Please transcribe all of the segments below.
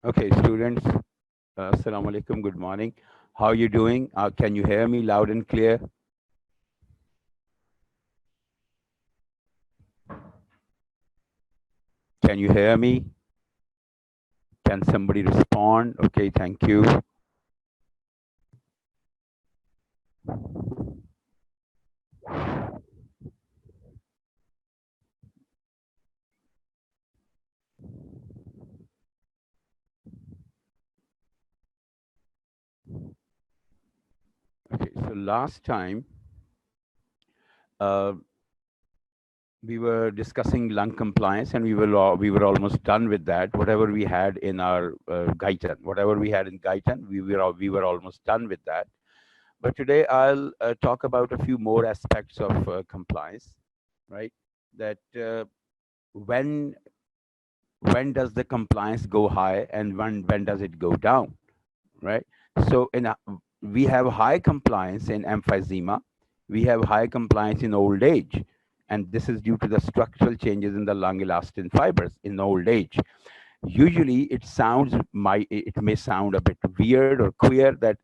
Okay, students, Assalamu alaikum, good morning. How are you doing? Can you hear me loud and clear? Can you hear me? Can somebody respond? Okay, thank you. Okay, so last time uh, we were discussing lung compliance and we were almost done with that. Whatever we had in our Gaitan, whatever we had in Gaitan, we were almost done with that. But today I'll talk about a few more aspects of compliance, right? That when when does the compliance go high and when does it go down, right? So we have high compliance in emphysema, we have high compliance in old age, and this is due to the structural changes in the lung elastin fibers in old age. Usually it may sound a bit weird or queer that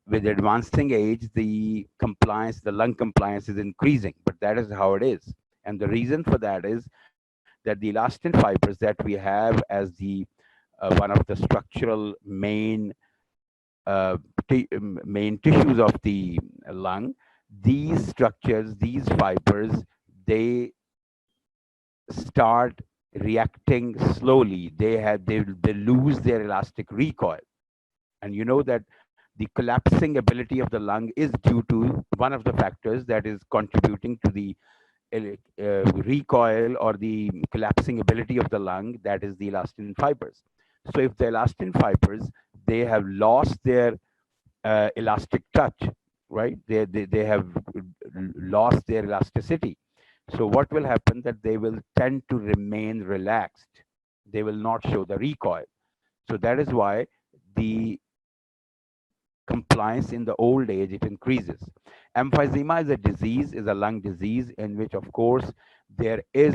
with advancing age the lung compliance is increasing, but that is how it is. And the reason for that is that the elastin fibers that we have as the one of the structural uh, main tissues of the lung, these structures, these fibers, they start reacting slowly. They lose their elastic recoil, and you know that the collapsing ability of the lung is due to one of the factors that is contributing to the recoil or the collapsing ability of the lung, that is the elastin fibers. So if the elastin fibers, they have lost their elastic touch, right? They have lost their elasticity. So what will happen that they will tend to remain relaxed. They will not show the recoil. So that is why the compliance in the old age it increases. Emphysema is a disease, is a lung disease in which, of course, there is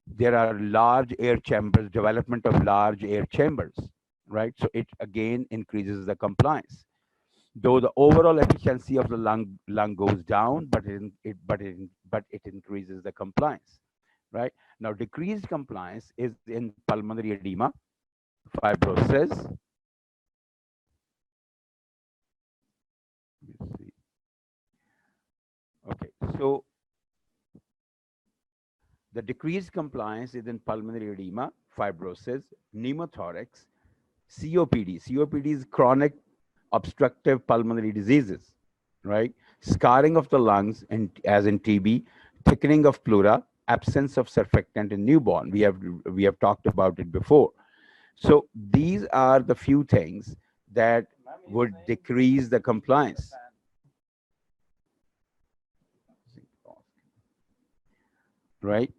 there are large air chambers, development of large air chambers, right? So it again increases the compliance. Though the overall efficiency of the lung goes down, but it increases the compliance, right? Now, decreased compliance is in pulmonary edema, fibrosis. Let me see. Okay, so the decreased compliance is in pulmonary edema, fibrosis, pneumothorax, COPD. COPD is chronic obstructive pulmonary diseases, right? Scarring of the lungs, as in TB, thickening of pleura, absence of surfactant in newborn. We have talked about it before. So these are the few things that would decrease the compliance, right?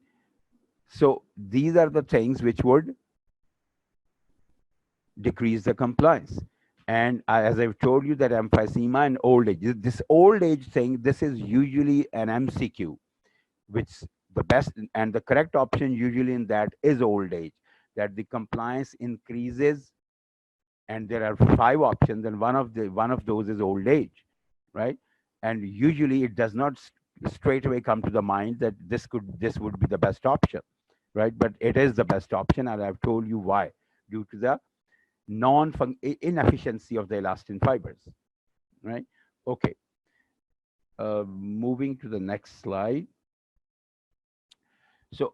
So these are the things which would decrease the compliance. And as I've told you that emphysema and old age, this old age thing, this is usually an MCQ, which the best and the correct option usually in that is old age, that the compliance increases, and there are five options, and one of those is old age, right? And usually it does not straight away come to the mind that this would be the best option, right? But it is the best option, and I've told you why. Due to the inefficiency of the elastin fibers, right? Okay, moving to the next slide. So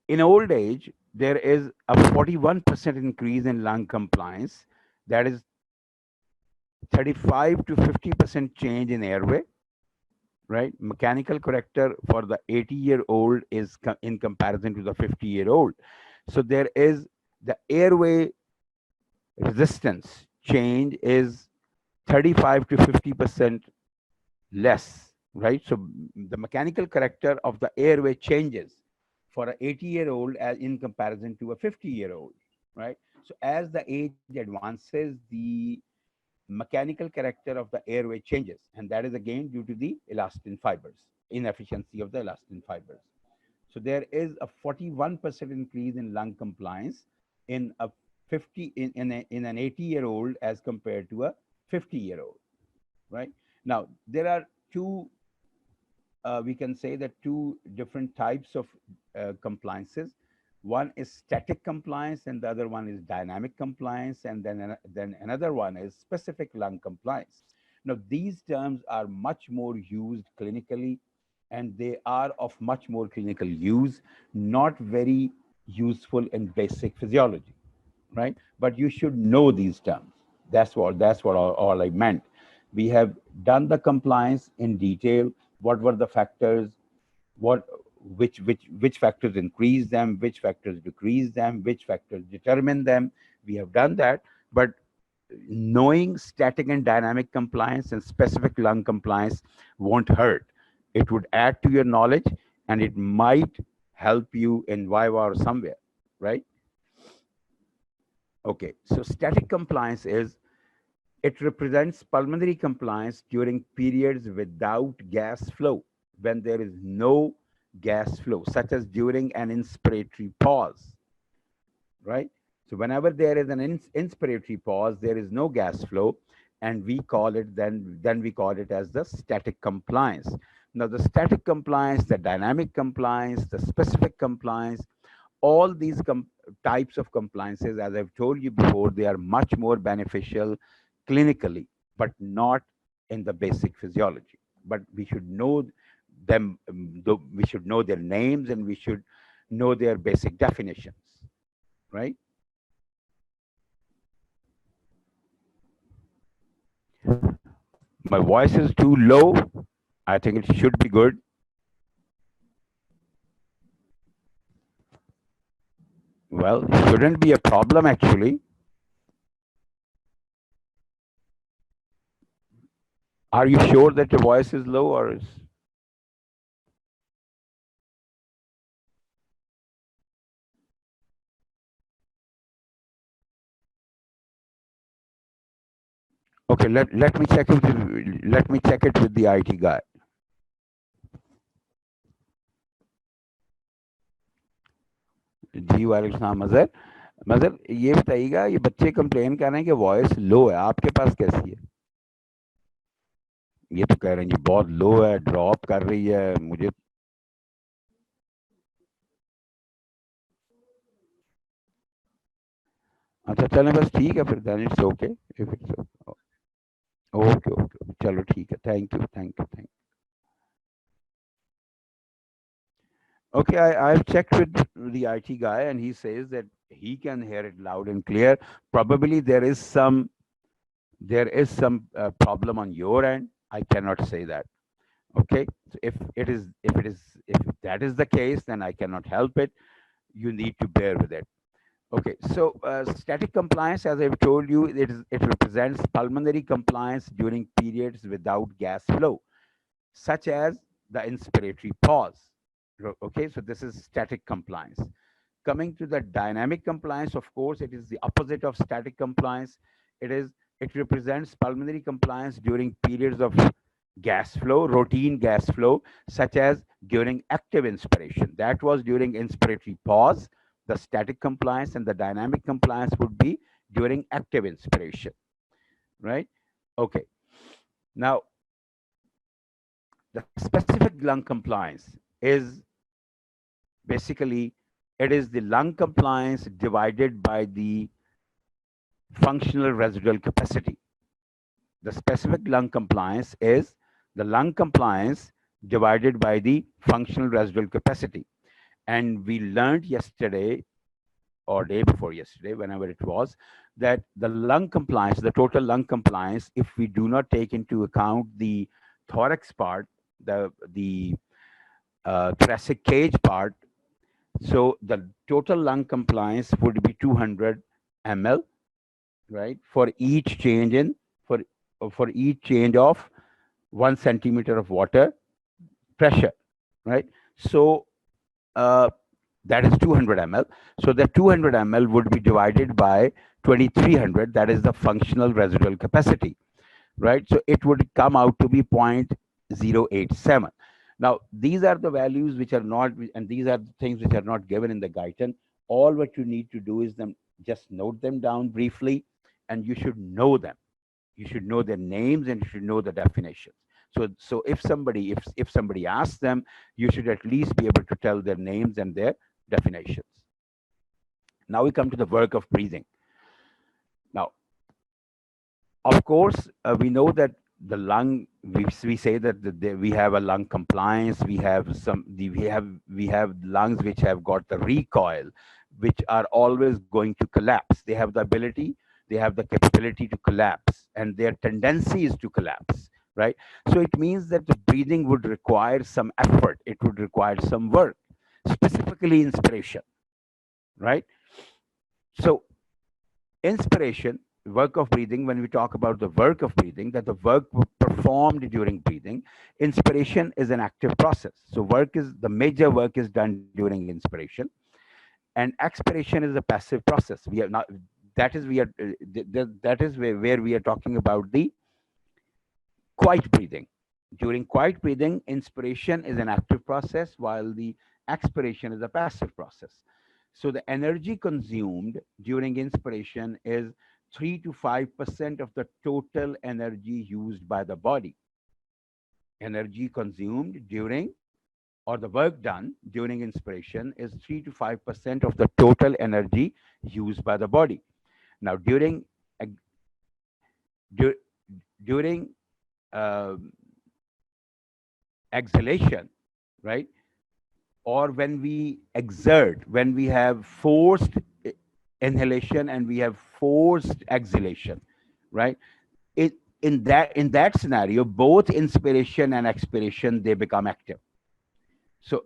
in old age, there is a 41% increase in lung compliance. That is 35 to 50% change in airway, right? Mechanical corrector for the 80-year-old is in comparison to the 50-year-old. So there is the airway resistance change is 35 to 50% less, right? So the mechanical character of the airway changes for an 80-year-old as in comparison to a 50-year-old, right? So as the age advances, the mechanical character of the airway changes, and that is again due to the elastin fibers, inefficiency of the elastin fibers. So there is a 41% increase in lung compliance in a 50 in an 80-year-old as compared to a 50-year-old, right? Now, there are two, we can say that two different types of compliances. One is static compliance, and the other one is dynamic compliance, and then another one is specific lung compliance. Now, these terms are much more used clinically, and they are of much more clinical use, not very useful in basic physiology, right? But you should know these terms. That's what all I meant. We have done the compliance in detail. What were the factors? What which factors increase them? Which factors decrease them? Which factors determine them? We have done that, but knowing static and dynamic compliance and specific lung compliance won't hurt. It would add to your knowledge, and it might help you in Viva or somewhere, right? Okay, so static compliance is, it represents pulmonary compliance during periods without gas flow, when there is no gas flow, such as during an inspiratory pause, right? So whenever there is an inspiratory pause, there is no gas flow, and we call it then we call it as the static compliance. Now, the static compliance, the dynamic compliance, the specific compliance, all these types of compliances, as I've told you before, they are much more beneficial clinically, but not in the basic physiology. But we should know them, we should know their names, and we should know their basic definitions, right? My voice is too low. I think it should be good. Well, it shouldn't be a problem actually. Are you sure that your voice is low, or is? Okay, let me check it. Let me check it with the IT guy. जी वालेकुम सलाम मजर। मजर ये बताइएगा, ये बच्चे complain कर रहे हैं कि वॉइस लो है, आपके पास कैसी है? ये तो कह रहे हैं जी बहुत लो है, ड्रॉप कर रही है मुझे। अच्छा चलें, बस ठीक है फिर, then it's okay if it's okay okay, चलो ठीक है, thank you thank you thank you. Okay, I've checked with the IT guy, and he says that he can hear it loud and clear. Probably there is some problem on your end. I cannot say that. Okay, so if that is the case, then I cannot help it. You need to bear with it. Okay, so static compliance, as I've told you, it represents pulmonary compliance during periods without gas flow, such as the inspiratory pause. Okay, so this is static compliance. Coming to the dynamic compliance, of course, it is the opposite of static compliance. It represents pulmonary compliance during periods of gas flow, routine gas flow, such as during active inspiration. That was during inspiratory pause. The static compliance, and the dynamic compliance would be during active inspiration, right? Okay. Now, the specific lung compliance is basically, it is the lung compliance divided by the functional residual capacity. The specific lung compliance is the lung compliance divided by the functional residual capacity. And we learned yesterday or day before yesterday, whenever it was, that the lung compliance, the total lung compliance, if we do not take into account the thorax part, the thoracic cage part, so the total lung compliance would be 200 ml, right, for each change in for each change of 1 centimeter of water pressure, right? So that is 200 ml. So the 200 ml would be divided by 2300. That is the functional residual capacity, right? So it would come out to be 0.087. Now, these are the values which are not, and these are the things which are not given in the Guyton. All what you need to do is Just note them down briefly, and you should know them. You should know their names, and you should know the definitions. So if somebody asks them, you should at least be able to tell their names and their definitions. Now we come to the work of breathing. Now, of course, we know that the lung. We say that we have a lung compliance. We have lungs which have got the recoil, which are always going to collapse. They have the ability. They have the capability to collapse, and their tendency is to collapse. Right. So it means that the breathing would require some effort. It would require some work, specifically inspiration. Right. So inspiration, work of breathing, when we talk about the work of breathing, that the work performed during breathing, inspiration is an active process. So the major work is done during inspiration, and expiration is a passive process. We are not, that is we are that is where we are talking about the quiet breathing. During quiet breathing, inspiration is an active process, while the expiration is a passive process. So the energy consumed during inspiration is 3 to 5% of the total energy used by the body. Energy consumed during, or the work done during inspiration, is 3 to 5% of the total energy used by the body. Now, du- during uh, exhalation, right? Or when we exert, when we have forced inhalation and we have forced exhalation, right? It, in that scenario, both inspiration and expiration, they become active. So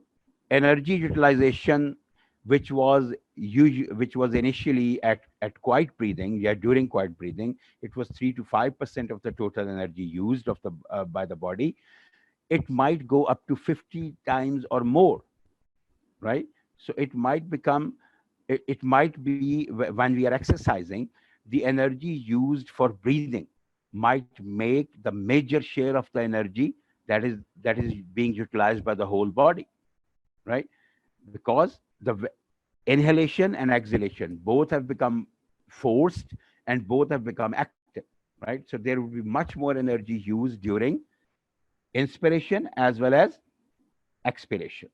energy utilization, which was initially at quiet breathing, yeah, during quiet breathing, it was 3 to 5% of the total energy used of the by the body. It might go up to 50 times or more, right? So it might be when we are exercising, the energy used for breathing might make the major share of the energy that is being utilized by the whole body, right? Because inhalation and exhalation both have become forced, and both have become active, right? So there will be much more energy used during inspiration as well as expiration.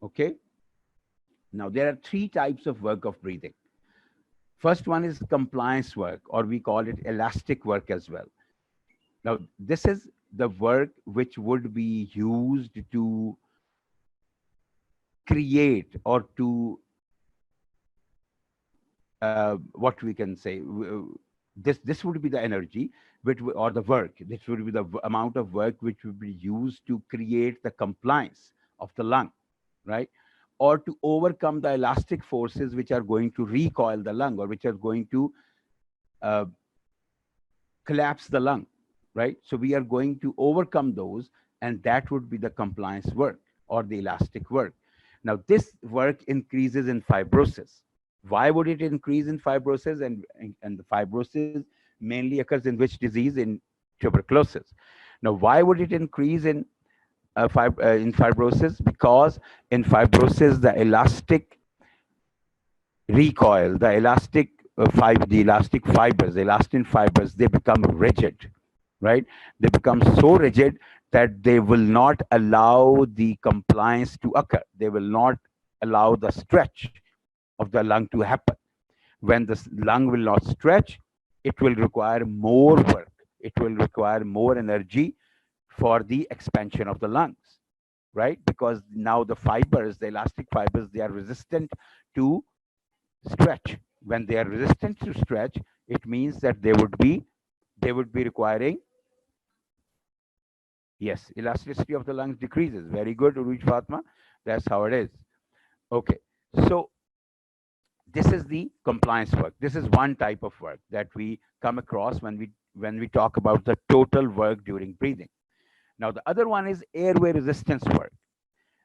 Okay. Now, there are three types of work of breathing. First one is compliance work, or we call it elastic work as well. Now, this is the work which would be used to create, or to what we can say, this would be the energy or the work. This would be the amount of work which would be used to create the compliance of the lung, right? Or to overcome the elastic forces which are going to recoil the lung, or which are going to uh, collapse the lung, right? So we are going to overcome those, and that would be the compliance work or the elastic work. Now, this work increases in fibrosis. Why would it increase in fibrosis? And the fibrosis mainly occurs in which disease? In tuberculosis. Now, why would it increase in fibrosis? Because in fibrosis, the elastic recoil, the elastic fibers, the elastin fibers, they become rigid, right? They become so rigid that they will not allow the compliance to occur. They will not allow the stretch of the lung to happen. When the lung will not stretch, it will require more work. It will require more energy for the expansion of the lungs, right? Because now the fibers, the elastic fibers, they are resistant to stretch. When they are resistant to stretch, it means that they would be requiring, yes, elasticity of the lungs decreases. Very good, Uruj Fatma. That's how it is. Okay. So this is the compliance work. This is one type of work that we come across when we talk about the total work during breathing. Now the other one is airway resistance work.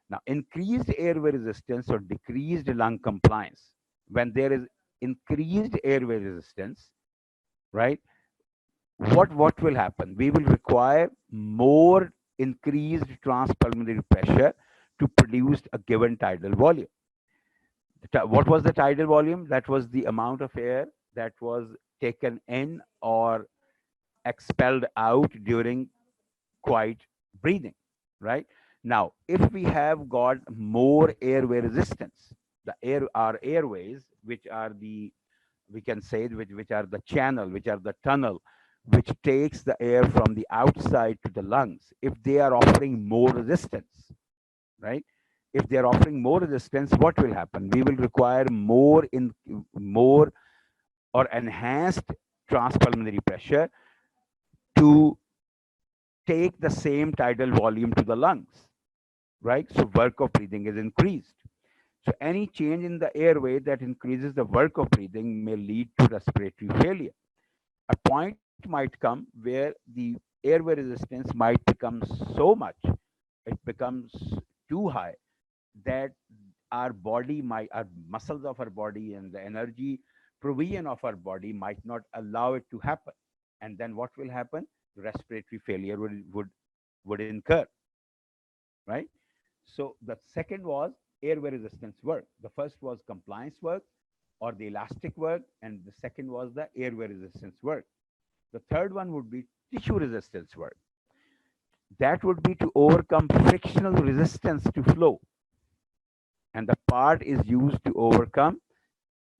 Now, increased airway resistance or decreased lung compliance. When there is increased airway resistance, right? What will happen? We will require more increased transpulmonary pressure to produce a given tidal volume. The what was the tidal volume? That was the amount of air that was taken in or expelled out during quiet breathing, right? Now, if we have got more airway resistance, the air, our airways, which are the, we can say, which are the channel, which are the tunnel, which takes the air from the outside to the lungs, if they are offering more resistance, right? If they are offering more resistance, what will happen? We will require more or enhanced transpulmonary pressure to take the same tidal volume to the lungs, right? So work of breathing is increased. So any change in the airway that increases the work of breathing may lead to respiratory failure. A point might come where the airway resistance might become so much, it becomes too high, that our muscles of our body and the energy provision of our body might not allow it to happen. And then what will happen? Respiratory failure would incur, right? So the second was airway resistance work. The first was compliance work or the elastic work, and the second was the airway resistance work. The third one would be tissue resistance work. That would be to overcome frictional resistance to flow. And the part is used to overcome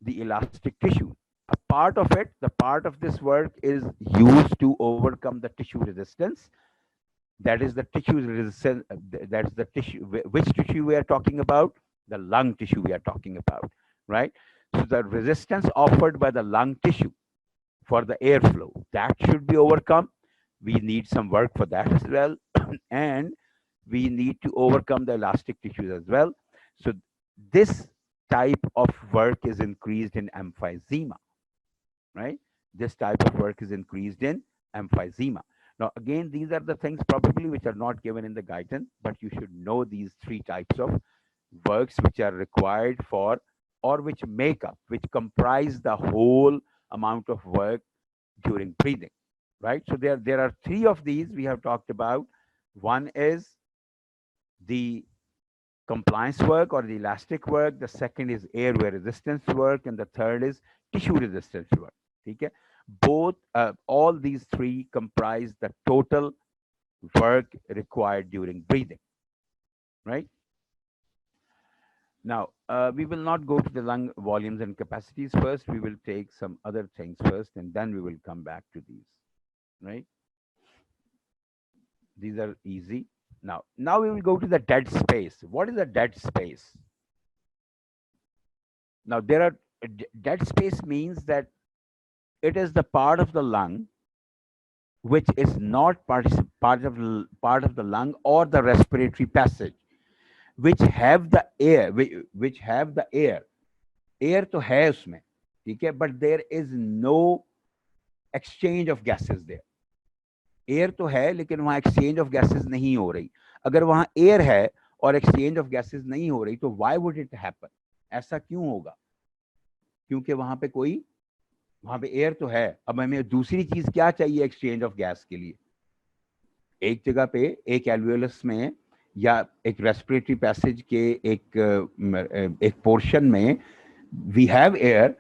the elastic tissue. A part of it, the part of this work is used to overcome the tissue resistance. That is the tissue resistance. That is the tissue. Which tissue we are talking about? The lung tissue we are talking about, right? So the resistance offered by the lung tissue for the airflow, that should be overcome. We need some work for that as well. And we need to overcome the elastic tissues as well. So this type of work is increased in emphysema, right? This type of work is increased in emphysema. Now, again, these are the things probably which are not given in the guidance, but you should know these three types of works which are required for, or which make up, which comprise the whole amount of work during breathing, right? So there are three of these we have talked about. One is the compliance work or the elastic work. The second is airway resistance work, and the third is tissue resistance work. Okay, both all these three comprise the total work required during breathing, right? Now, we will not go to the lung volumes and capacities first. We will take some other things first, and then we will come back to these, right? These are easy. Now we will go to the dead space. What is a dead space? Now, dead space means that it is the part of the lung which is not part of the lung or the respiratory passage, which have the air, which have the air तो है उसमें, ठीक है, but there is no exchange of gases there. Air तो है लेकिन वहां exchange of gases नहीं हो रही. अगर वहां एयर है और एक्सचेंज ऑफ गैसेस नहीं हो रही तो व्हाई वुड इट हैपन? ऐसा क्यों होगा? क्योंकि वहां पे एयर तो है. अब हमें दूसरी चीज क्या चाहिए एक्सचेंज ऑफ गैस के लिए? एक जगह पे एक एल्वियोलस में या एक रेस्पिरेटरी पैसेज के एक पोर्शन में we have air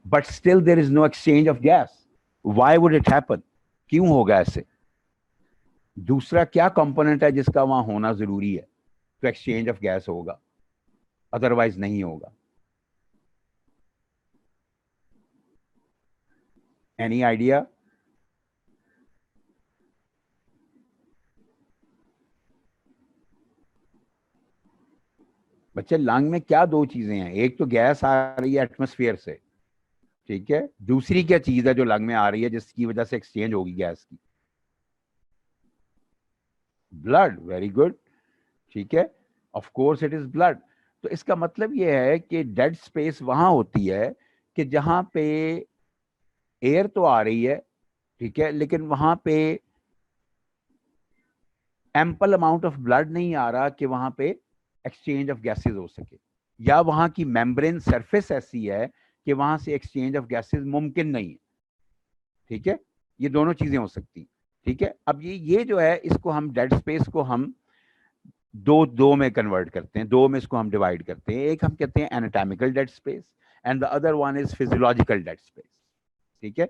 but still there is no exchange of gas. Why would it happen? क्यों होगा ऐसे? दूसरा क्या कंपोनेंट है जिसका वहां होना जरूरी है तो एक्सचेंज ऑफ गैस होगा, अदरवाइज नहीं होगा? Any idea? बच्चे, लंग में क्या दो चीजें हैं? एक तो गैस आ रही है एटमॉस्फेयर से, ठीक है, दूसरी क्या चीज है जो लंग में आ रही है जिसकी वजह से एक्सचेंज होगी गैस की? ब्लड. वेरी गुड, ठीक है, of course it is blood. तो इसका मतलब ये है कि डेड स्पेस वहां होती है कि जहां पे एयर तो आ रही है, ठीक है, लेकिन वहां पे एम्पल अमाउंट ऑफ ब्लड नहीं आ रहा कि वहां पे एक्सचेंज ऑफ गैसेस हो सके, या वहां की मेम्ब्रेन सरफेस ऐसी है कि वहां से एक्सचेंज ऑफ गैसेस मुमकिन नहीं है. ठीक है, ये दोनों चीजें हो सकती. ठीक है, अब ये जो है इसको हम डेड स्पेस को हम दो दो में कन्वर्ट करते हैं, दो में इसको हम डिवाइड करते हैं। एक हम कहते हैं anatomical dead space and the other one is physiological dead space. ठीक है,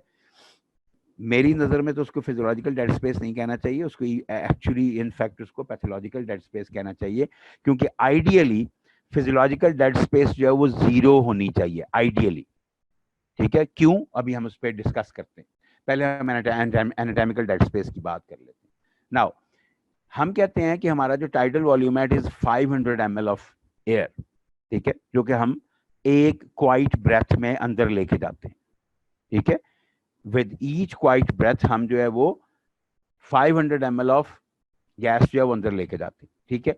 मेरी नजर में तो उसको फिजियोलॉजिकल डेड स्पेस नहीं कहना चाहिए, उसको एक्चुअली इनफैक्ट उसको पैथोलॉजिकल डेड स्पेस कहना चाहिए, क्योंकि आइडियली फिजियोलॉजिकल डेड स्पेस जो है वो जीरो होनी चाहिए आइडियली। ठीक है, क्यों, अभी हम उस पर डिस्कस करते हैं। पहले हम एनाटॉमिकल डेड स्पेस की बात कर लेते हैं। नाउ हम कहते हैं कि हमारा जो टाइडल वॉल्यूम है it is 500 ml of air. ठीक है, जो कि हम एक क्वाइट ब्रेथ में अंदर लेके जाते हैं। ठीक है, विद ईच क्वाइट ब्रेथ हम जो है वो 500 ml ऑफ गैस जो है वो अंदर लेके जाते हैं। ठीक है,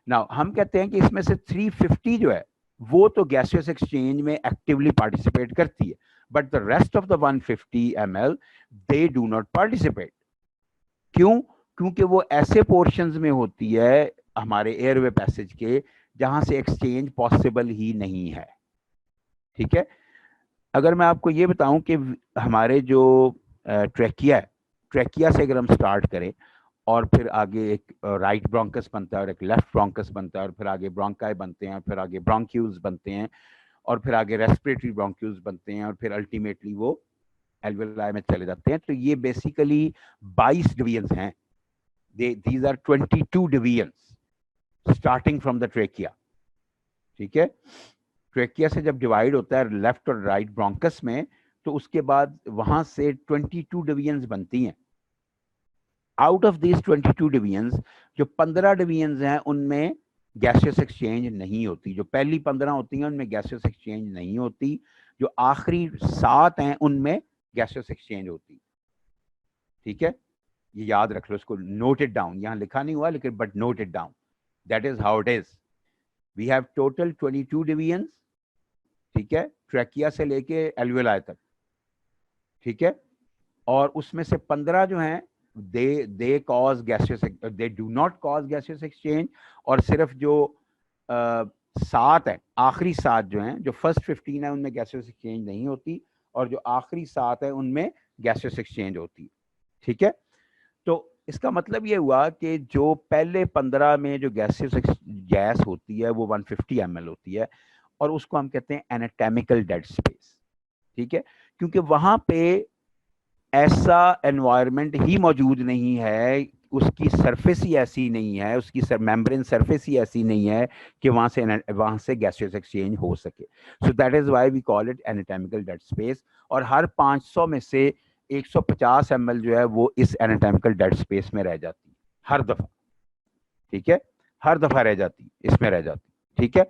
नाउ हम कहते हैं कि इसमें से 350 जो है वो तो गैसियस एक्सचेंज में एक्टिवली पार्टिसिपेट करती है, but the rest of the 150 ml they do not participate. क्यों? क्योंकि वो ऐसे पोर्शंस में होती है हमारे एयरवे पैसेज के जहां से एक्सचेंज पॉसिबल ही नहीं है। ठीक है, अगर मैं आपको ये बताऊं कि हमारे जो ट्रैकिया है, ट्रैकिया से अगर हम स्टार्ट करें और फिर आगे एक राइट ब्रोंकस बनता है और एक लेफ्ट ब्रोंकस बनता है और फिर आगे ब्रोंकाई बनते हैं और फिर आगे ब्रोंक्यूल्स बनते हैं और फिर आगे रेस्पिरेटरी ब्रोंक्यूल्स बनते हैं और फिर अल्टीमेटली वो एल्वेलाई में चले जाते हैं। तो ये बेसिकली 22 डिवीजन्स हैं। these are 22 divisions starting from the trachea। ठीक है, ट्रेकिया से जब डिवाइड होता है लेफ्ट और राइट ब्रोंकस में, तो उसके बाद वहां से 22 डिवीजन्स बनती हैं। आउट ऑफ दिस 22 डिवीजन्स जो 15 डिवीजन्स हैं उनमें गैसियस एक्सचेंज नहीं होती। जो पहली 15 होती हैं उनमें गैसियस एक्सचेंज नहीं होती, जो आखिरी 7 हैं उनमें गैसियस एक्सचेंज होती। ठीक है, ये याद रख लो, इसको नोट इट डाउन, यहां लिखा नहीं हुआ लेकिन but note it down, that is how it is. We have total 22 divisions. ठीक है, ट्रैकिया से लेके एल्वेलाई तक। ठीक है, और उसमें से 15 जो हैं they cause gaseous, they do not cause gaseous exchange, और सिर्फ जो 7 है, आखिरी 7 जो हैं, जो फर्स्ट 15 है उनमें गैसियस एक्सचेंज नहीं होती और जो आखिरी 7 है उनमें गैसियस एक्सचेंज होती। ठीक है, तो इसका मतलब ये हुआ कि जो पहले 15 में जो गैस होती है वो 150 ml होती है और उसको हम कहते हैं एनाटॉमिकल डेड स्पेस। ठीक है, क्योंकि वहां पे ऐसा एनवायरनमेंट ही मौजूद नहीं है, उसकी सरफेस ही ऐसी नहीं है, उसकी मेम्ब्रेन सरफेस ही ऐसी नहीं है कि वहां से गैसियस एक्सचेंज हो सके। So that is why we call it anatomical dead space. और हर 500 में से 150 ml जो है वो इस एनाटॉमिकल डेड स्पेस में रह जाती है हर दफा। ठीक है, हर दफा रह जाती, इसमें रह जाती। ठीक है,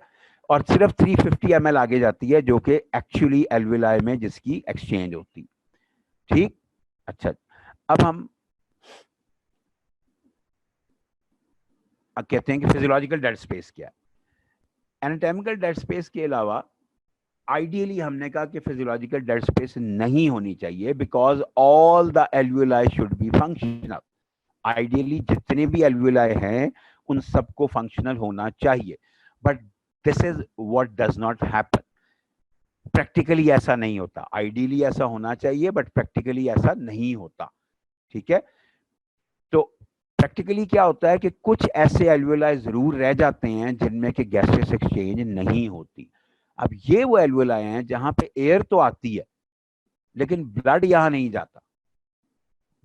और सिर्फ 350 ml आगे जाती है जो कि एक्चुअली एल्वेलाई में जिसकी एक्सचेंज होती। ठीक, अच्छा, अब हम कहते हैं कि फिजियोलॉजिकल डेड स्पेस क्या है। एनाटॉमिकल डेड स्पेस के अलावा आइडियली हमने कहा कि फिजियोलॉजिकल डेड स्पेस नहीं होनी चाहिए, because all the alveoli should be functional. Ideally जितने भी एल्वेलाई हैं उन सबको फंक्शनल होना चाहिए, but this is what does not happen. Practically ऐसा नहीं होता। आइडियली ऐसा होना चाहिए बट प्रैक्टिकली ऐसा नहीं होता। ठीक है, तो प्रैक्टिकली क्या होता है कि कुछ ऐसे एल्वेलाई जरूर रह जाते हैं जिनमें कि गैसियस एक्सचेंज नहीं होती। अब ये वो एल्वेलाई हैं जहां पे एयर तो आती है लेकिन ब्लड यहां नहीं जाता,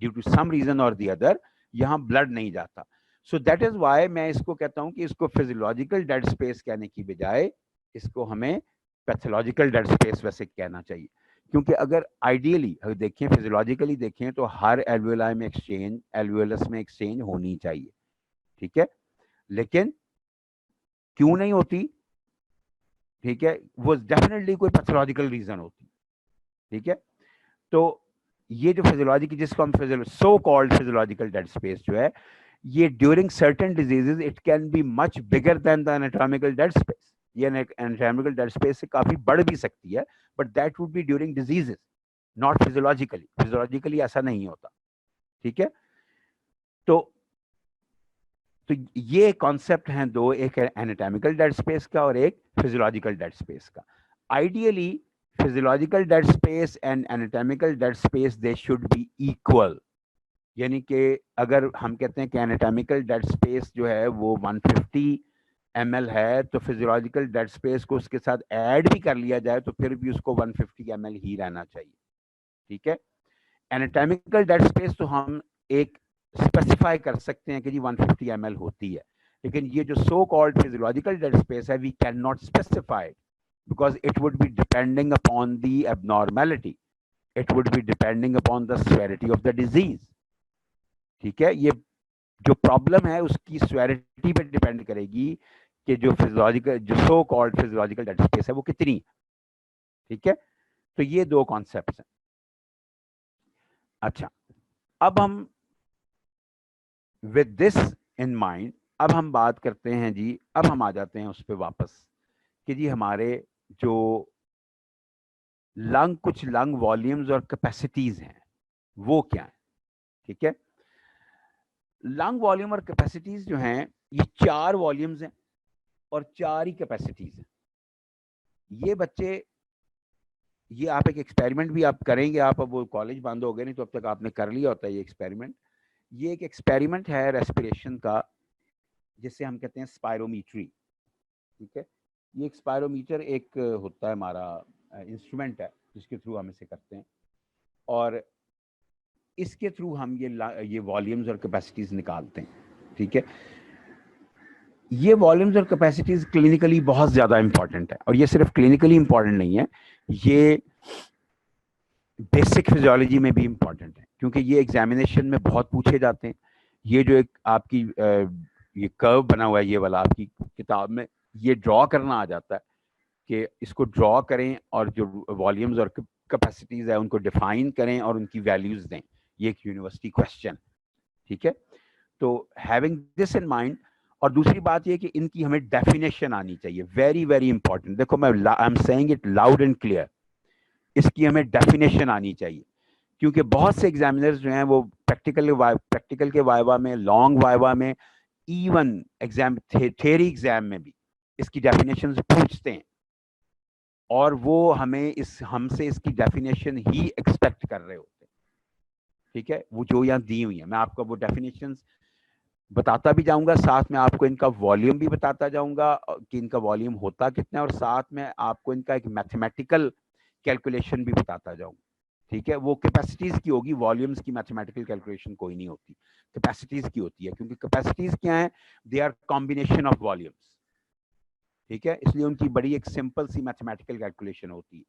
ड्यू टू सम रीजन और दी अदर यहां ब्लड नहीं जाता। सो दैट इज वाई मैं इसको कहता हूं कि इसको फिजियोलॉजिकल डेड स्पेस कहने की बजाय इसको हमें पैथोलॉजिकल डेड स्पेस वैसे कहना चाहिए। क्योंकि अगर आइडियली अगर देखें, फिजियोलॉजिकली देखें, तो हर एल्वेलाई में एक्सचेंज, एल्वेलस में एक्सचेंज होनी चाहिए। ठीक है, लेकिन क्यों नहीं होती? ठीक है, वो डेफिनेटली कोई पैथोलॉजिकल रीजन होती। ठीक है, तो ये जो फिजियोलॉजिकल, जिसको हम सो कॉल्ड फिजियोलॉजिकल डेड स्पेस जो है, ये during certain diseases it can be much bigger than the anatomical dead space. ये एनाटॉमिकल डेड स्पेस से काफी बढ़ भी सकती है, but that would be during diseases, not physiologically. Physiologically ऐसा नहीं होता। ठीक है, तो ये कॉन्सेप्ट हैं दो, एक एनाटॉमिकल डेड स्पेस का और एक फिजियोलॉजिकल डेड स्पेस का। Ideally physiological dead space and anatomical dead space they should be equal. यानी कि अगर हम कहते हैं कि एनाटॉमिकल डेड स्पेस जो है वो 150 ml है, तो फिजियोलॉजिकल डेड स्पेस को उसके साथ ऐड भी कर लिया जाए तो फिर भी उसको 150 ml ही रहना चाहिए। ठीक है, एनाटॉमिकल डेड स्पेस तो हम एक स्पेसिफाई कर सकते हैं कि जी 150 ml होती है, लेकिन ये जो so called physiological dead space है, we can not specify because it would be depending upon the abnormality, it would be depending upon the severity of the disease. ठीक है, ये जो प्रॉब्लम है उसकी सेवेरिटी पे डिपेंड करेगी कि जो फिजियोलॉजिकल, जो so called physiological dead space है वो कितनी है। ठीक है, तो ये दो कॉन्सेप्ट्स हैं। अच्छा, अब हम विद दिस इन माइंड अब हम बात करते हैं जी, अब हम आ जाते हैं उस पर वापस कि जी हमारे जो लंग, कुछ लंग वॉल्यूम्स और कैपेसिटीज हैं वो क्या है। ठीक है, लंग वॉल्यूम और कैपेसिटीज जो हैं ये 4 वॉल्यूम्स हैं और 4 ही कैपेसिटीज हैं। ये बच्चे, ये आप एक एक्सपेरिमेंट भी आप करेंगे, आप अब वो कॉलेज बंद हो गए नहीं तो अब तक आपने कर लिया होता है ये एक्सपेरिमेंट। ये एक एक्सपेरिमेंट है रेस्पिरेशन का जिसे हम कहते हैं स्पायरोमीट्री। ठीक है, ये एक स्पायरोमीटर एक होता है हमारा इंस्ट्रूमेंट है जिसके थ्रू हम इसे करते हैं, और इसके थ्रू हम ये वॉल्यूम्स और कैपेसिटीज निकालते हैं। ठीक है, ये वॉल्यूम्स और कैपेसिटीज क्लिनिकली बहुत ज्यादा इंपॉर्टेंट है, और ये सिर्फ क्लिनिकली इंपॉर्टेंट नहीं है, ये बेसिक फिजियोलॉजी में भी इंपॉर्टेंट है, क्योंकि ये एग्जामिनेशन में बहुत पूछे जाते हैं। ये जो एक आपकी ये कर्व बना हुआ है ये वाला, आपकी किताब में ये ड्रॉ करना आ जाता है कि इसको ड्रॉ करें और जो वॉल्यूम्स और कैपेसिटीज है उनको डिफाइन करें और उनकी वैल्यूज दें। ये एक यूनिवर्सिटी क्वेश्चन। ठीक है, तो हैविंग दिस इन माइंड, और दूसरी बात ये कि इनकी हमें डेफिनेशन आनी चाहिए, वेरी वेरी इंपॉर्टेंट। देखो मैं I am saying it loud and clear, इसकी हमें डेफिनेशन आनी चाहिए, क्योंकि बहुत से एग्जामिनर्स जो हैं वो प्रैक्टिकल के वाइवा में, लॉन्ग वाइवा में, इवन एग्जाम थियरी एग्जाम में भी इसकी डेफिनेशन पूछते हैं, और वो हमें हमसे इसकी डेफिनेशन ही एक्सपेक्ट कर रहे होते हैं। ठीक है, वो जो यहाँ दी हुई है, मैं आपको वो डेफिनेशन बताता भी जाऊंगा, साथ में आपको इनका वॉल्यूम भी बताता जाऊंगा कि इनका वॉल्यूम होता कितना है, और साथ में आपको इनका एक मैथमेटिकल कैलकुलेशन भी बताता जाऊंगा। ठीक है, वो कैपेसिटीज की होगी, वॉल्यूम्स की मैथमेटिकल कैलकुलेशन कोई नहीं होती, कैपेसिटीज की होती है, क्योंकि कैपेसिटीज क्या है, they are combination of volumes. ठीक है, इसलिए उनकी बड़ी एक सिंपल सी मैथमेटिकल कैलकुलेशन होती है।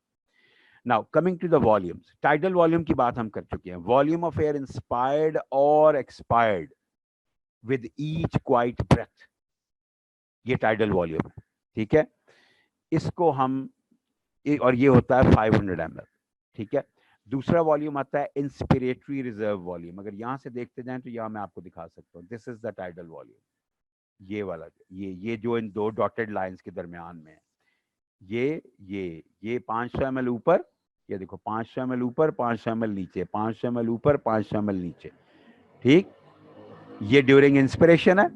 Now coming to the volumes, tidal volume की बात हम कर चुके हैं। वॉल्यूम ऑफ एयर इंस्पायर्ड और expired with each quiet breath, ये टाइडल वॉल्यूम है। ठीक है, इसको हम और ये होता है 500 ml। ठीक है, दूसरा वॉल्यूम आता है इंस्पिरेटरी रिजर्व वॉल्यूम। अगर यहां से देखते जाएं तो यहां मैं आपको दिखा सकता हूं, this is the tidal volume. ये वाला, ये जो इन दो डॉटेड लाइंस के दरमियान में है, ये 500 ml ऊपर, ये देखो 500 ml ऊपर, 500 ml नीचे, 500 ml ऊपर, 500 ml नीचे। ठीक, ये ड्यूरिंग इंस्पिरेशन है,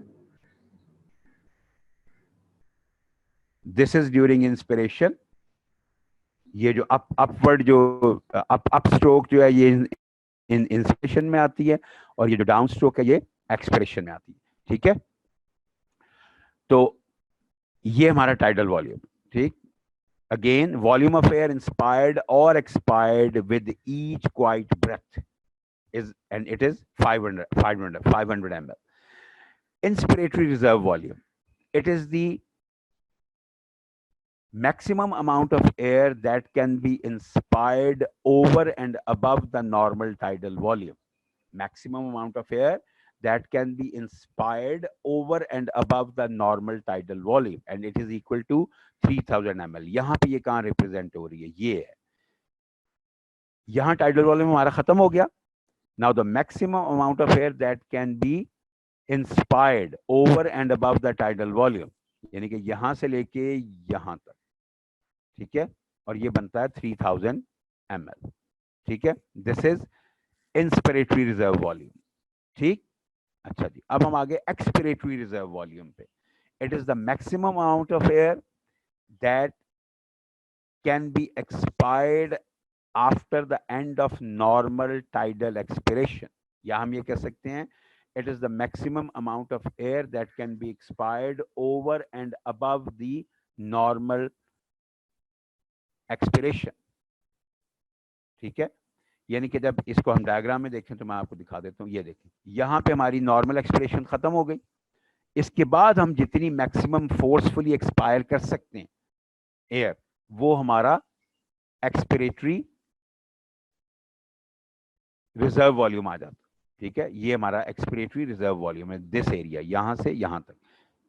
दिस इज ड्यूरिंग इंस्पिरेशन। ये जो अपवर्ड जो अप स्ट्रोक जो है ये इन इंस्पिरेशन में आती है, और ये जो डाउन स्ट्रोक है ये एक्सपिरेशन में आती है। ठीक है, तो ये हमारा टाइडल वॉल्यूम। ठीक, again volume of air inspired और expired with each quiet breath is, and it is 500 ml. Inspiratory reserve volume, it is the maximum amount of air that can be inspired over and above the normal tidal volume. Maximum amount of air that can be inspired over and above the normal tidal volume, and it is equal to 3000 ml. यहाँ पे ये कहाँ represent हो रही है, ये है, यहाँ tidal volume हमारा खत्म हो गया। Now the maximum amount of air that can be inspired over and above the tidal volume, यानी कि यहां से लेके यहां तक। ठीक है, और ये बनता है 3000 ml। ठीक है, this is inspiratory reserve volume. ठीक, अच्छा जी, अब हम आगे एक्सपिरेटरी रिजर्व वॉल्यूम पे। It is the maximum amount of air that can be expired after the end of normal tidal expiration. या हम ये कह सकते हैं it is the maximum amount of air that can be expired over and above the normal expiration. ठीक है, यानी कि जब इसको हम डायग्राम में देखें तो मैं आपको दिखा देता हूँ, ये देखें यहाँ पे हमारी नॉर्मल एक्सपिरेशन खत्म हो गई, इसके बाद हम जितनी मैक्सिमम फोर्सफुली एक्सपायर कर सकते हैं एयर, वो हमारा एक्सपिरेटरी रिजर्व वॉल्यूम आ जाता। ठीक है, ये हमारा एक्सपिरेटरी रिजर्व वॉल्यूम है, दिस एरिया, यहां से यहां तक,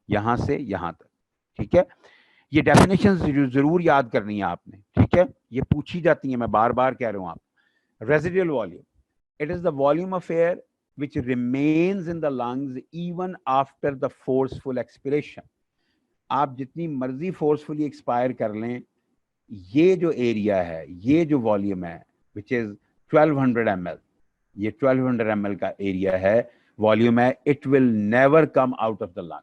यहां से यहां तक। ठीक है, ये डेफिनेशन जरूर याद करनी है आपने। ठीक है, ये पूछी जाती है, मैं बार बार कह रहा हूं आप। Residual volume, it is the volume of air which remains in the lungs even after the forceful expiration. आप जितनी मर्जी फोर्सफुली एक्सपायर कर लें, ये जो एरिया है, ये जो वॉल्यूम है विच इज 1200 ml, ये 1200 ml का एरिया है, वॉल्यूम है, it will never come out of the lung,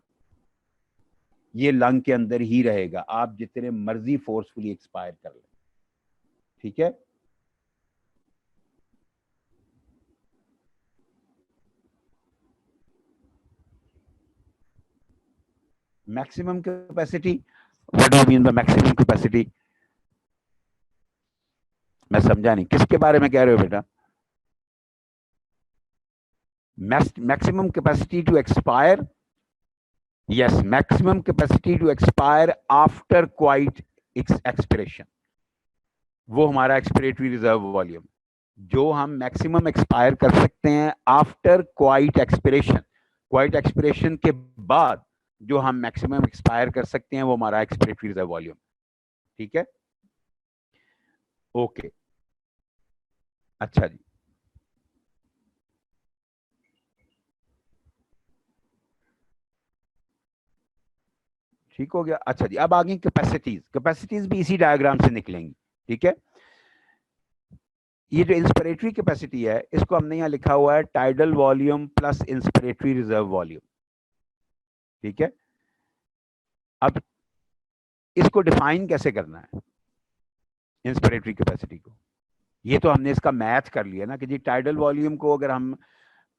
ये लंग के अंदर ही रहेगा, आप जितने मर्जी फोर्सफुली एक्सपायर कर लें। ठीक है, maximum capacity, what do you mean by maximum capacity? मैं समझा नहीं, किसके बारे में कह रहे हो बेटा? Maximum capacity to expire, yes, maximum capacity to expire after quiet expiration, वो हमारा एक्सपिरेटरी रिजर्व वॉल्यूम, जो हम मैक्सिमम एक्सपायर कर सकते हैं after quiet expiration. Quite expiration के बाद जो हम मैक्सिमम एक्सपायर कर सकते हैं वो हमारा एक्सपिरेटरी रिजर्व वॉल्यूम। ठीक है, ओके, अच्छा जी, ठीक हो गया। अच्छा जी, अब आगे कैपेसिटीज, कैपेसिटीज भी इसी डायग्राम से निकलेंगी। ठीक है, ये जो इंस्पिरेटरी कैपेसिटी है, इसको हमने यहां लिखा हुआ है tidal volume plus inspiratory reserve volume. ठीक है, अब इसको डिफाइन कैसे करना है इंस्पिरेटरी कैपेसिटी को? ये तो हमने इसका मैथ कर लिया ना कि जी टाइडल वॉल्यूम को अगर हम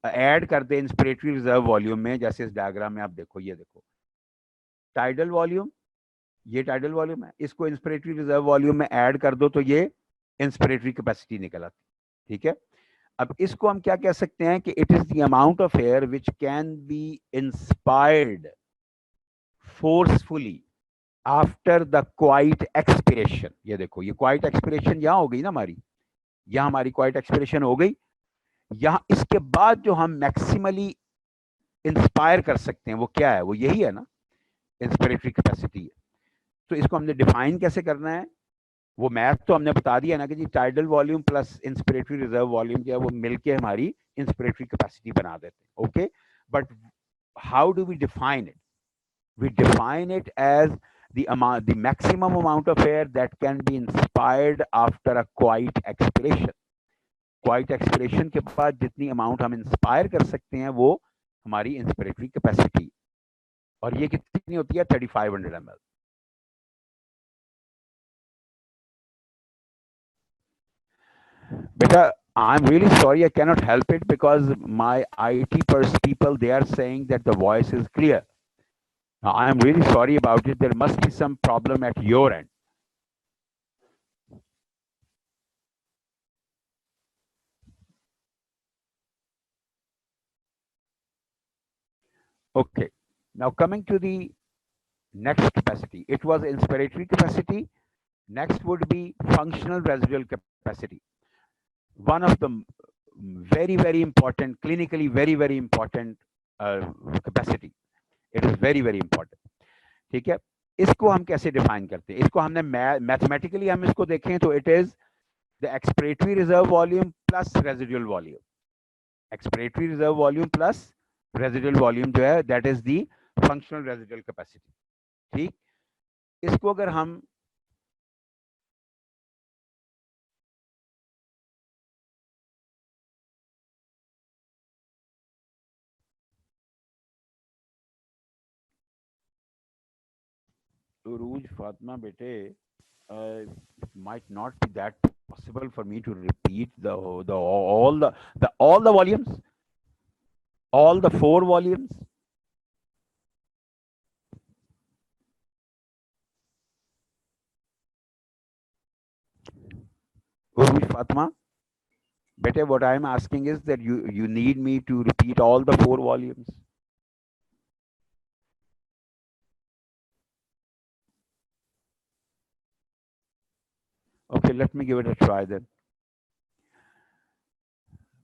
ऐड कर दें इंस्पिरेटरी रिजर्व वॉल्यूम में, जैसे इस डायग्राम में आप देखो, ये देखो टाइडल वॉल्यूम, ये टाइडल वॉल्यूम है, इसको इंस्पिरेटरी रिजर्व वॉल्यूम में ऐड कर दो तो ये इंस्पिरेटरी कैपेसिटी निकल आती। ठीक है, अब इसको हम क्या कह सकते हैं कि it is the amount of air which can be inspired forcefully after the quite expiration. ये देखो, ये क्वाइट एक्सपिरेशन यहां हो गई ना हमारी, यहां हमारी क्वाइट एक्सपिरेशन हो गई, यहां इसके बाद जो हम मैक्सिमली इंस्पायर कर सकते हैं वो क्या है? वो यही है ना, इंस्पिरेटरी कैपेसिटी है। तो इसको हमने डिफाइन कैसे करना है? वो मैथ तो हमने बता दिया ना कि जी tidal volume plus inspiratory reserve volume जो है वो मिलके हमारी इंस्पिरेटरी कैपेसिटी बना देते हैं। Okay, but how do we define it? We define it as the maximum amount of air that can be inspired after a quiet expiration. Quiet expiration के बाद जितनी अमाउंट हम इंस्पायर कर सकते हैं वो हमारी इंस्पिरेटरी कैपेसिटी, और ये कितनी होती है? 3500 ml। बेटा, I'm really sorry, I cannot help it because my IT people, they are saying that the voice is clear. I am really sorry about it. There must be some problem at your end. Okay. Now coming to the next capacity, it was inspiratory capacity. Next would be functional residual capacity. One of the very important, clinically very important capacity. It is very important. ठीक है, इसको हम कैसे define करते हैं? इसको हमने mathematically हम इसको देखें तो it is the expiratory reserve volume plus residual volume. Expiratory reserve volume plus residual volume जो है that is the functional residual capacity. ठीक, इसको अगर हम Uruj Fatma bete, might not be that possible for me to repeat the all the volumes. All the 4 volumes. Urvi Fatma, better what I'm asking is that you need me to repeat all the 4 volumes. Okay, let me give it a try then.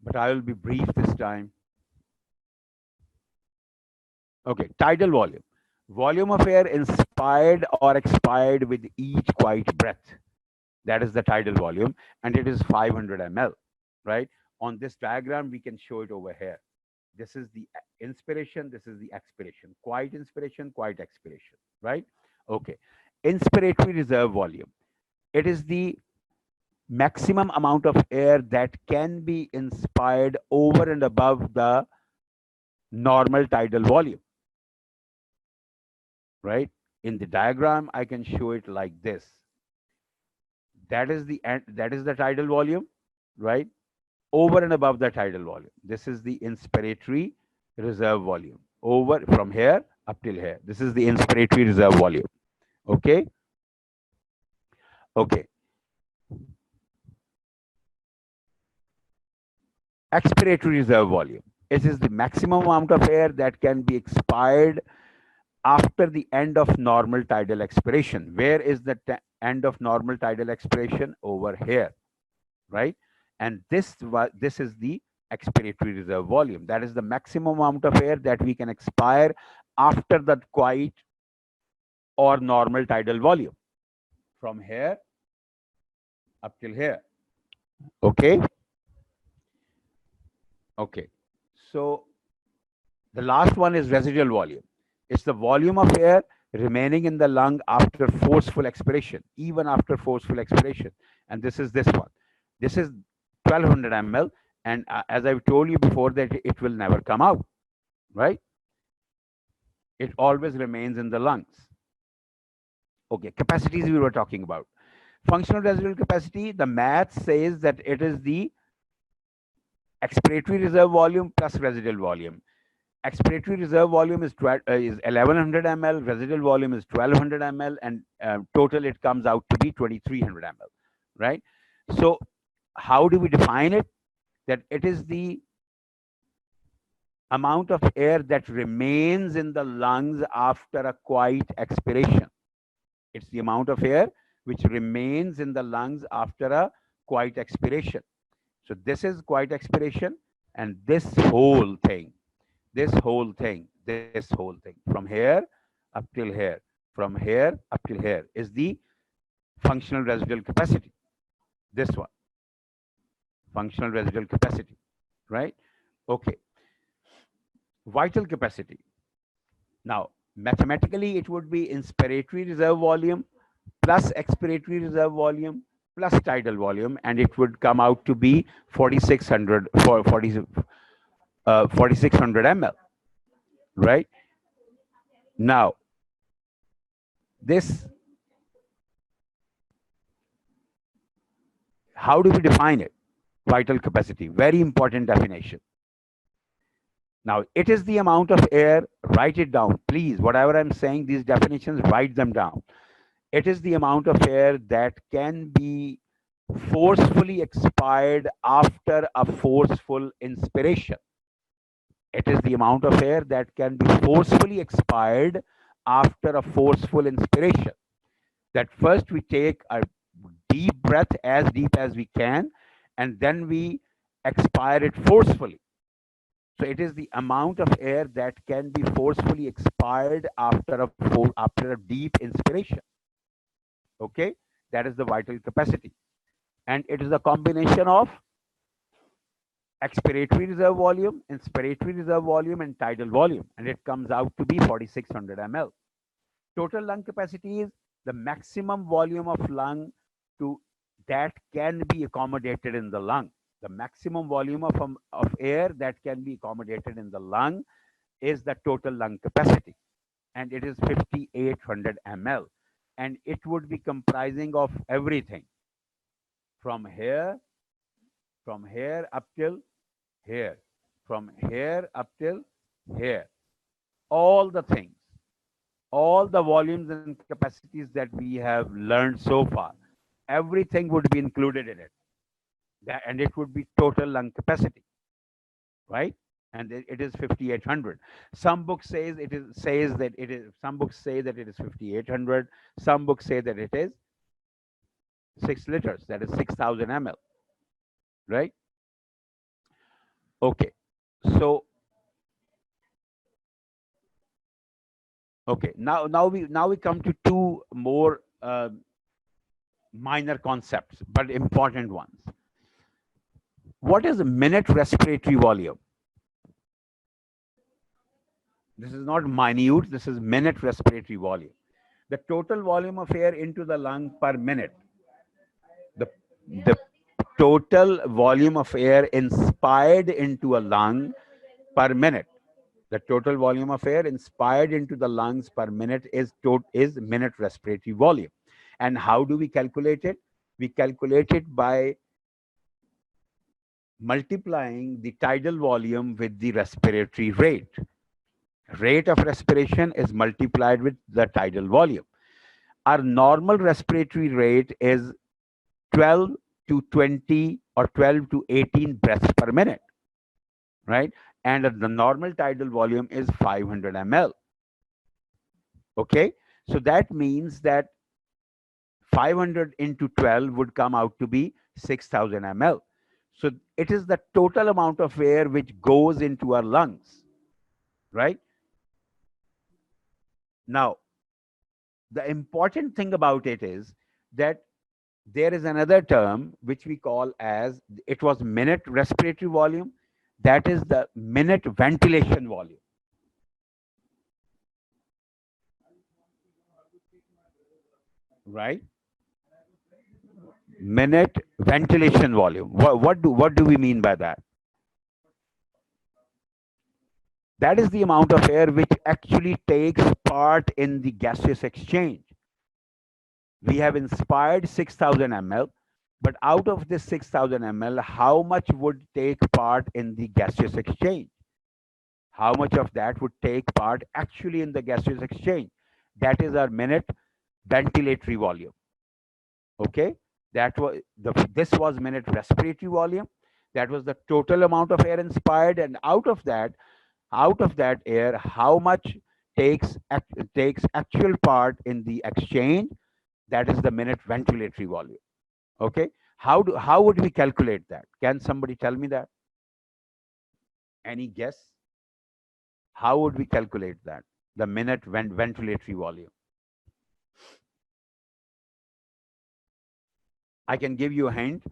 But I will be brief this time. Okay, tidal volume. Volume of air inspired or expired with each quiet breath. That is the tidal volume, and it is 500 ml, right? On this diagram, we can show it over here. This is the inspiration, this is the expiration. Quiet inspiration, quiet expiration, right? Okay. Inspiratory reserve volume. It is the maximum amount of air that can be inspired over and above the normal tidal volume, right? In the diagram, I can show it like this. That is the tidal volume, right? Over and above the tidal volume. This is the inspiratory reserve volume. Over from here up till here. This is the inspiratory reserve volume. Okay? Okay. Expiratory reserve volume. This is the maximum amount of air that can be expired after the end of normal tidal expiration. Where is the end of normal tidal expiration? Over here, right? And this is the expiratory reserve volume. That is the maximum amount of air that we can expire after the quiet or normal tidal volume. From here up till here. Okay? Okay. So the last one is residual volume. It's the volume of air remaining in the lung after forceful expiration, even after forceful expiration. And this is this one. This is 1200 ml. And as I've told you before, that it will never come out, right? It always remains in the lungs. Okay, capacities we were talking about. Functional residual capacity, the math says that it is the expiratory reserve volume plus residual volume. Expiratory reserve volume is 1100 ml, residual volume is 1200 ml, and total it comes out to be 2300 ml, right? So how do we define it? That it is the amount of air that remains in the lungs after a quiet expiration. It's the amount of air which remains in the lungs after a quiet expiration. So this is quiet expiration, and this whole thing, from here up till here, from here up till here is the functional residual capacity. This one, functional residual capacity, right? Okay. Vital capacity. Now, mathematically, it would be inspiratory reserve volume plus expiratory reserve volume plus tidal volume, and it would come out to be 4600 ml, right? Now, this, how do we define it? Vital capacity, very important definition. Now, it is the amount of air, write it down, please. Whatever I'm saying, these definitions, write them down. It is the amount of air that can be forcefully expired after a forceful inspiration. It is the amount of air that can be forcefully expired after a forceful inspiration. That first we take a deep breath, as deep as we can, and then we expire it forcefully. So it is the amount of air that can be forcefully expired after a deep inspiration. Okay, that is the vital capacity, and it is a combination of expiratory reserve volume, inspiratory reserve volume, and tidal volume, and it comes out to be 4600 ml. Total lung capacity is the maximum volume of lung that can be accommodated in the lung. The maximum volume of air that can be accommodated in the lung is the total lung capacity, and it is 5800 ml, and it would be comprising of everything from here up till here, from here up till here. All the things, all the volumes and capacities that we have learned so far, everything would be included in it. And it would be total lung capacity, right? And it is 5,800. Some books says that it is. Some books say that it is 5,800. Some books say that it is 6 liters. That is 6,000 ml, right? Okay. So okay. Now we come to two more minor concepts, but important ones. What is a minute respiratory volume? This is not minute. This is minute respiratory volume. The total volume of air into the lung per minute. The total volume of air inspired into a lung per minute. The total volume of air inspired into the lungs per minute is minute respiratory volume. And how do we calculate it? We calculate it by multiplying the tidal volume with the respiratory rate. Rate of respiration is multiplied with the tidal volume. Our normal respiratory rate is 12 to 20 or 12 to 18 breaths per minute, right? And the normal tidal volume is 500 ml. Okay, so that means that 500 into 12 would come out to be 6,000 ml. So it is the total amount of air which goes into our lungs, right? Now, the important thing about it is that there is another term which we call as, it was minute respiratory volume, that is the minute ventilation volume. Right? Minute ventilation volume. What do we mean by that? That is the amount of air which actually takes part in the gaseous exchange. We have inspired 6,000 ml, but out of this 6,000 ml, how much would take part in the gaseous exchange? How much of that would take part actually in the gaseous exchange? That is our minute ventilatory volume. Okay, this was minute respiratory volume. That was the total amount of air inspired, and out of that air, how much takes actual part in the exchange? That is the minute ventilatory volume. Okay, how would we calculate that? Can somebody tell me that? Any guess? How would we calculate that? The minute ventilatory volume. I can give you a hint.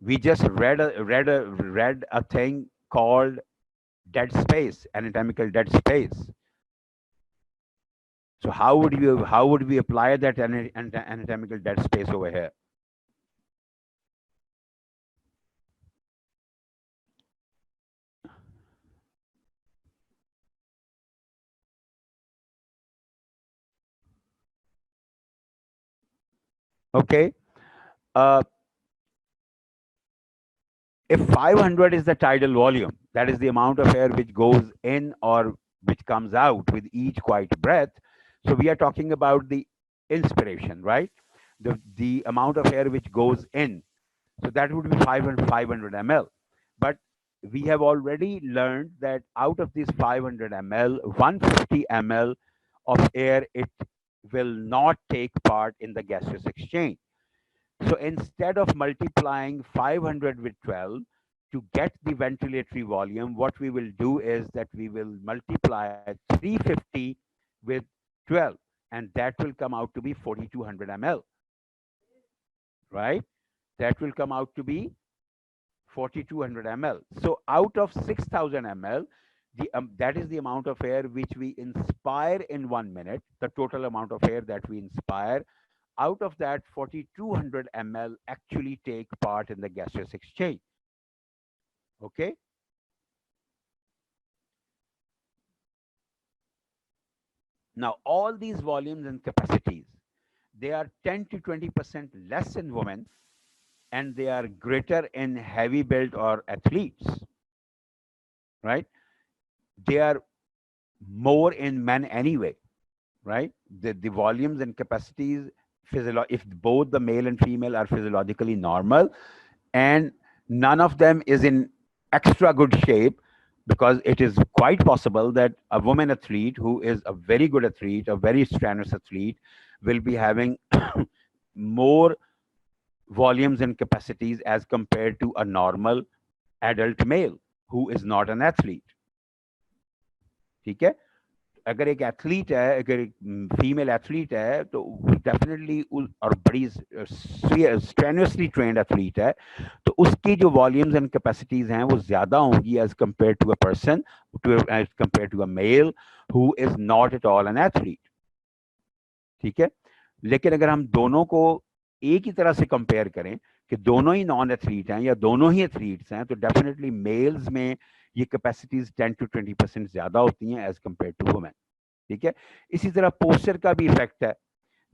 We just read a thing called dead space, anatomical dead space. So how would we apply that anatomical dead space over here? Okay. If 500 is the tidal volume, that is the amount of air which goes in or which comes out with each quiet breath. So we are talking about the inspiration, right? The amount of air which goes in. So that would be 500 ml. But we have already learned that out of this 500 ml, 150 ml of air, it will not take part in the gaseous exchange. So instead of multiplying 500 with 12 to get the ventilatory volume, what we will do is that we will multiply 350 with 12, and that will come out to be 4,200 ml, right? That will come out to be 4,200 ml. So out of 6,000 ml, that is the amount of air which we inspire in 1 minute, the total amount of air that we inspire. Out of that, 4,200 ml actually take part in the gaseous exchange. Okay. Now, all these volumes and capacities, they are 10 to 20% less in women, and they are greater in heavy built or athletes. right? They are more in men anyway, right? The volumes and capacities, if both the male and female are physiologically normal, and none of them is in extra good shape, because it is quite possible that a woman athlete who is a very good athlete, a very strenuous athlete, will be having more volumes and capacities as compared to a normal adult male who is not an athlete. ठीक है? अगर एक athlete है, अगर एक female athlete है, तो definitely और बड़ी स्ट्रेनुअसली ट्रेन्ड एथलीट है, तो उसकी जो वॉल्यूम्स एंड कैपेसिटीज हैं वो ज्यादा होंगी as compare to a person, as compare to a male who is not at all an athlete. ठीक है? लेकिन अगर हम दोनों को एक ही तरह से कंपेयर करें कि दोनों ही नॉन एथलीट हैं या दोनों ही एथलीट्स हैं, तो डेफिनेटली मेल्स में ये कैपेसिटीज 10 to 20% ज्यादा होती हैं एज कंपेयर टू वुमेन. ठीक है? इसी तरह पोस्चर का भी इफेक्ट है.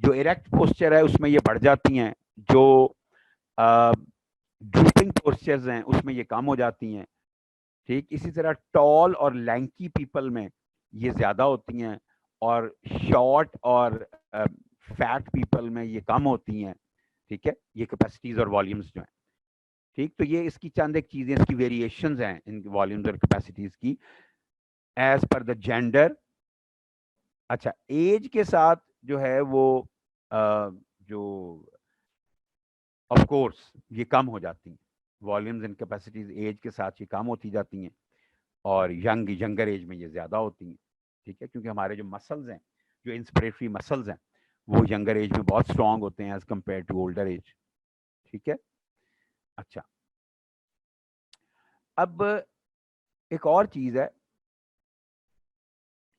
जो इरेक्ट पोस्चर है उसमें ये बढ़ जाती हैं, जो ड्रूपिंग पोस्चर्स हैं उसमें ये कम हो जाती हैं. ठीक, इसी तरह टॉल और लैंकी पीपल में ये ज्यादा होती हैं, और शॉर्ट और फैट पीपल में ये कम होती हैं. ठीक है? ये कैपेसिटीज और वॉल्यूम्स जो हैं. ठीक, तो ये इसकी चंद एक चीजें, इसकी वेरिएशंस हैं इन वॉल्यूम्स और कैपेसिटीज की एज पर द जेंडर. अच्छा, एज के साथ जो है वो जो ऑफ कोर्स ये कम हो जाती हैं, वॉल्यूम्स एंड कैपेसिटीज एज के साथ ये कम होती जाती हैं, और यंगर एज में ये ज्यादा होती हैं. ठीक है? क्योंकि हमारे जो मसल्स हैं, जो इंस्पिरेटरी मसल्स हैं, वो यंगर एज में बहुत स्ट्रांग होते हैं as compare to older age. ठीक है? अच्छा, अब एक और चीज है,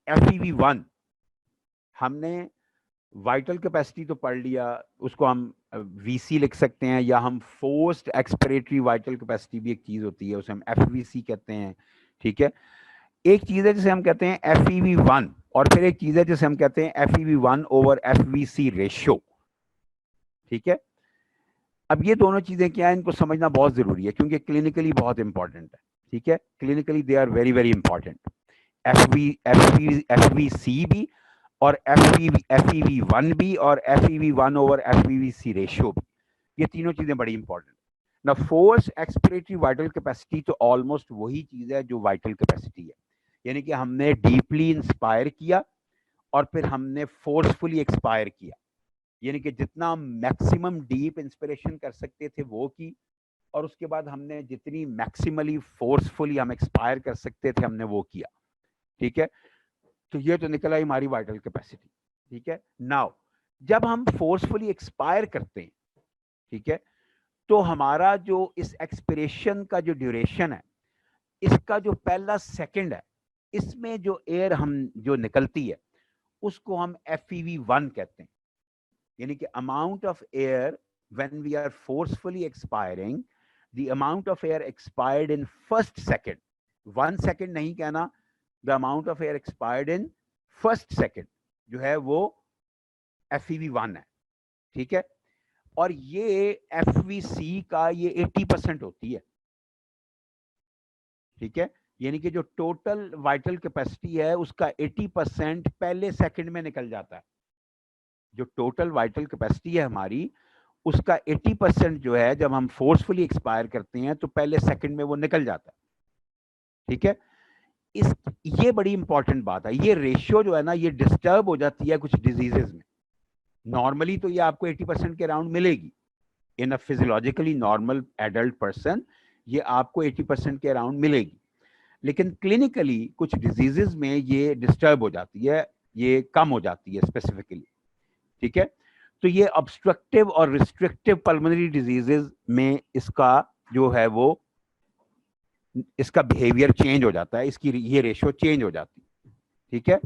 FEV1. हमने वाइटल कैपेसिटी तो पढ़ लिया, उसको हम VC लिख सकते हैं, या हम फोर्स्ड एक्सपिरेटरी वाइटल कैपेसिटी भी एक चीज होती है, उसे हम FVC कहते हैं. ठीक है? एक चीज है जिसे हम कहते हैं FEV1, और फिर एक चीज है जिसे हम कहते हैं FEV1 ओवर FVC रेशियो. ठीक है? अब ये दोनों चीजें क्या है, इनको समझना बहुत जरूरी है, क्योंकि क्लिनिकली बहुत इंपॉर्टेंट है. ठीक है? Clinically they are very very important. FVC भी, और FEV1 भी, और FEV1 ओवर FVC रेशियो भी. ये तीनों चीजें बड़ी इंपॉर्टेंट. ना फोर्स एक्सपिरेटरी वाइटल कैपेसिटी तो ऑलमोस्ट वही चीज है जो वाइटल कैपेसिटी है, यानी कि हमने डीपली इंस्पायर किया और फिर हमने फोर्सफुली एक्सपायर किया, यानी कि जितना हम मैक्सिमम डीप इंस्पिरेशन कर सकते थे वो की, और उसके बाद हमने जितनी मैक्सिमली फोर्सफुली हम एक्सपायर कर सकते थे हमने वो किया. ठीक है? तो ये तो निकला हमारी वाइटल कैपेसिटी. ठीक है? नाउ जब हम फोर्सफुली एक्सपायर करते हैं, ठीक है, तो हमारा जो इस एक्सपिरेशन का जो ड्यूरेशन है, इसका जो पहला सेकंड है, इसमें जो एयर हम जो निकलती है उसको हम FEV1 कहते हैं. यानी कि amount of air when we are forcefully expiring, the amount of air expired in first second, 1 second नहीं कहना, the amount of air expired in first second जो है वो FEV1 है. ठीक है? और ये FVC का ये 80% होती है. ठीक है? यानी कि जो टोटल वाइटल कैपेसिटी है उसका 80% पहले सेकंड में निकल जाता है. जो टोटल वाइटल कैपेसिटी है हमारी, उसका 80% जो है जब हम फोर्सफुली एक्सपायर करते हैं तो पहले सेकंड में वो निकल जाता है. ठीक है? ये बड़ी इंपॉर्टेंट बात है. ये रेशियो जो है ना, ये डिस्टर्ब हो जाती है कुछ डिजीजेस में. नॉर्मली तो ये आपको 80% के अराउंड मिलेगी इन अ फिजियोलॉजिकली नॉर्मल एडल्ट पर्सन, ये आपको 80% के अराउंड मिलेगी. लेकिन क्लिनिकली कुछ डिजीजेस में ये डिस्टर्ब हो जाती है, ये कम हो जाती है स्पेसिफिकली. ठीक है? तो ये ऑब्स्ट्रक्टिव और रिस्ट्रिक्टिव पल्मोनरी डिजीजेस में इसका जो है वो इसका बिहेवियर चेंज हो जाता है, इसकी ये रेशियो चेंज हो जाती है. ठीक है?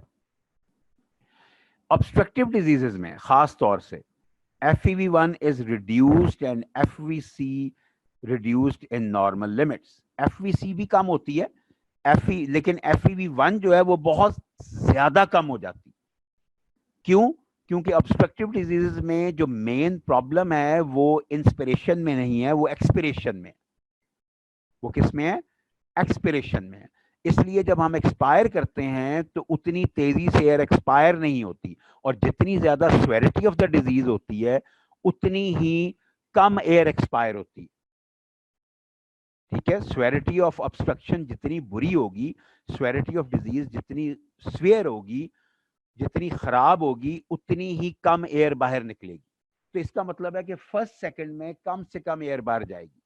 ऑब्स्ट्रक्टिव डिजीजेस में खास तौर से FEV1 is reduced and FVC reduced in normal limits. FVC भी कम होती है, लेकिन FEV1 जो है वो बहुत ज्यादा कम हो जाती है. क्यों? क्योंकि ऑब्स्ट्रक्टिव डिजीजेस में जो मेन प्रॉब्लम है वो इंस्पिरेशन में नहीं है, वो एक्सपिरेशन में. वो किस में है? एक्सपिरेशन में है. इसलिए जब हम एक्सपायर करते हैं तो उतनी तेजी से एयर एक्सपायर नहीं होती, और जितनी ज्यादा सेवेरिटी ऑफ द डिजीज होती है उतनी ही कम एयर एक्सपायर होती है। ठीक है, सेवेरिटी ऑफ ऑब्स्ट्रक्शन जितनी बुरी होगी, सेवेरिटी ऑफ डिजीज जितनी स्वेयर होगी, जितनी खराब होगी, उतनी ही कम एयर बाहर निकलेगी। तो इसका मतलब है कि फर्स्ट सेकंड में कम से कम एयर बाहर जाएगी,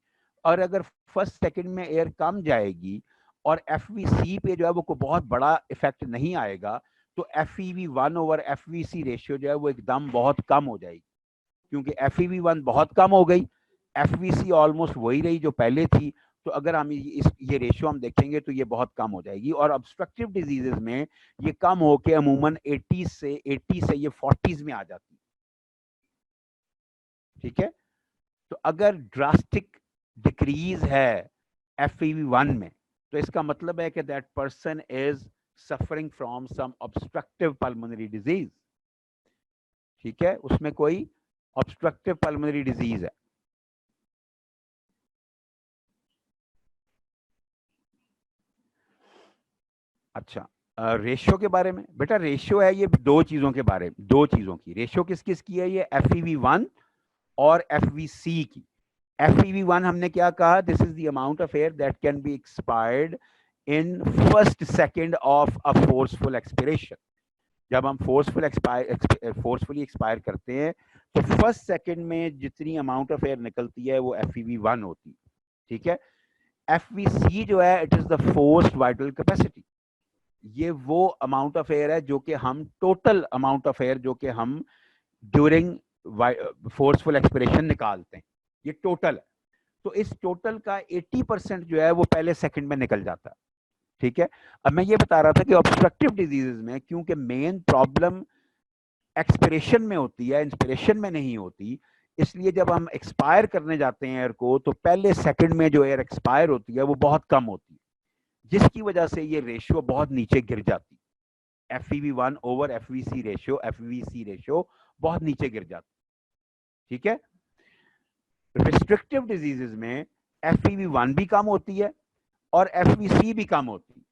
और अगर फर्स्ट सेकंड में एयर कम जाएगी और FVC पे जो है वो कोई बहुत बड़ा इफेक्ट नहीं आएगा, तो FEV1 ओवर FVC रेशियो जो है वो एकदम बहुत कम हो जाएगी, क्योंकि FEV1 बहुत कम हो गई, FVC ऑलमोस्ट वही रही जो पहले थी। तो अगर हम ये रेशियो हम देखेंगे तो ये बहुत कम हो जाएगी, और ऑब्स्ट्रक्टिव डिजीजेस में ये कम होके अमूमन 80 से ये 40s में आ जाती है। ठीक है, तो अगर ड्रास्टिक डिक्रीज है FEV1 में, तो इसका मतलब है कि that person is suffering from some obstructive pulmonary disease. ठीक है, उसमें कोई ऑब्स्ट्रक्टिव पल्मोनरी डिजीज है। अच्छा, रेशियो के बारे में बेटा, रेशियो है ये दो चीजों के बारे में, दो चीजों की रेशियो किस किस की है, ये FEV1 और FVC की। FEV1 हमने क्या कहा, this is the amount of air that can be expired in first second of a forceful expiration. जब हम फोर्सफुली एक्सपायर करते हैं तो फर्स्ट सेकेंड में जितनी अमाउंट ऑफ एयर निकलती है वो FEV1 होती है। ठीक है, FVC जो है it is the forced vital capacity. ये वो अमाउंट ऑफ एयर है जो कि हम टोटल अमाउंट ऑफ एयर जो कि हम ड्यूरिंग फोर्सफुल एक्सपिरेशन निकालते हैं, ये टोटल है। तो इस टोटल का 80% जो है वो पहले सेकंड में निकल जाता है। ठीक है, अब मैं ये बता रहा था कि ऑब्स्ट्रक्टिव डिजीजेस में क्योंकि मेन प्रॉब्लम एक्सपिरेशन में होती है, इंस्पिरेशन में नहीं होती, इसलिए जब हम एक्सपायर करने जाते हैं एयर को तो पहले सेकंड में जो एयर एक्सपायर होती है वो बहुत कम होती है, जिसकी वजह से ये रेशियो बहुत नीचे गिर जाती है। FEV1 ओवर FVC रेशियो बहुत नीचे गिर जाती है। ठीक है, रिस्ट्रिक्टिव डिजीजेस में FEV1 भी कम होती है और FVC भी कम होती है।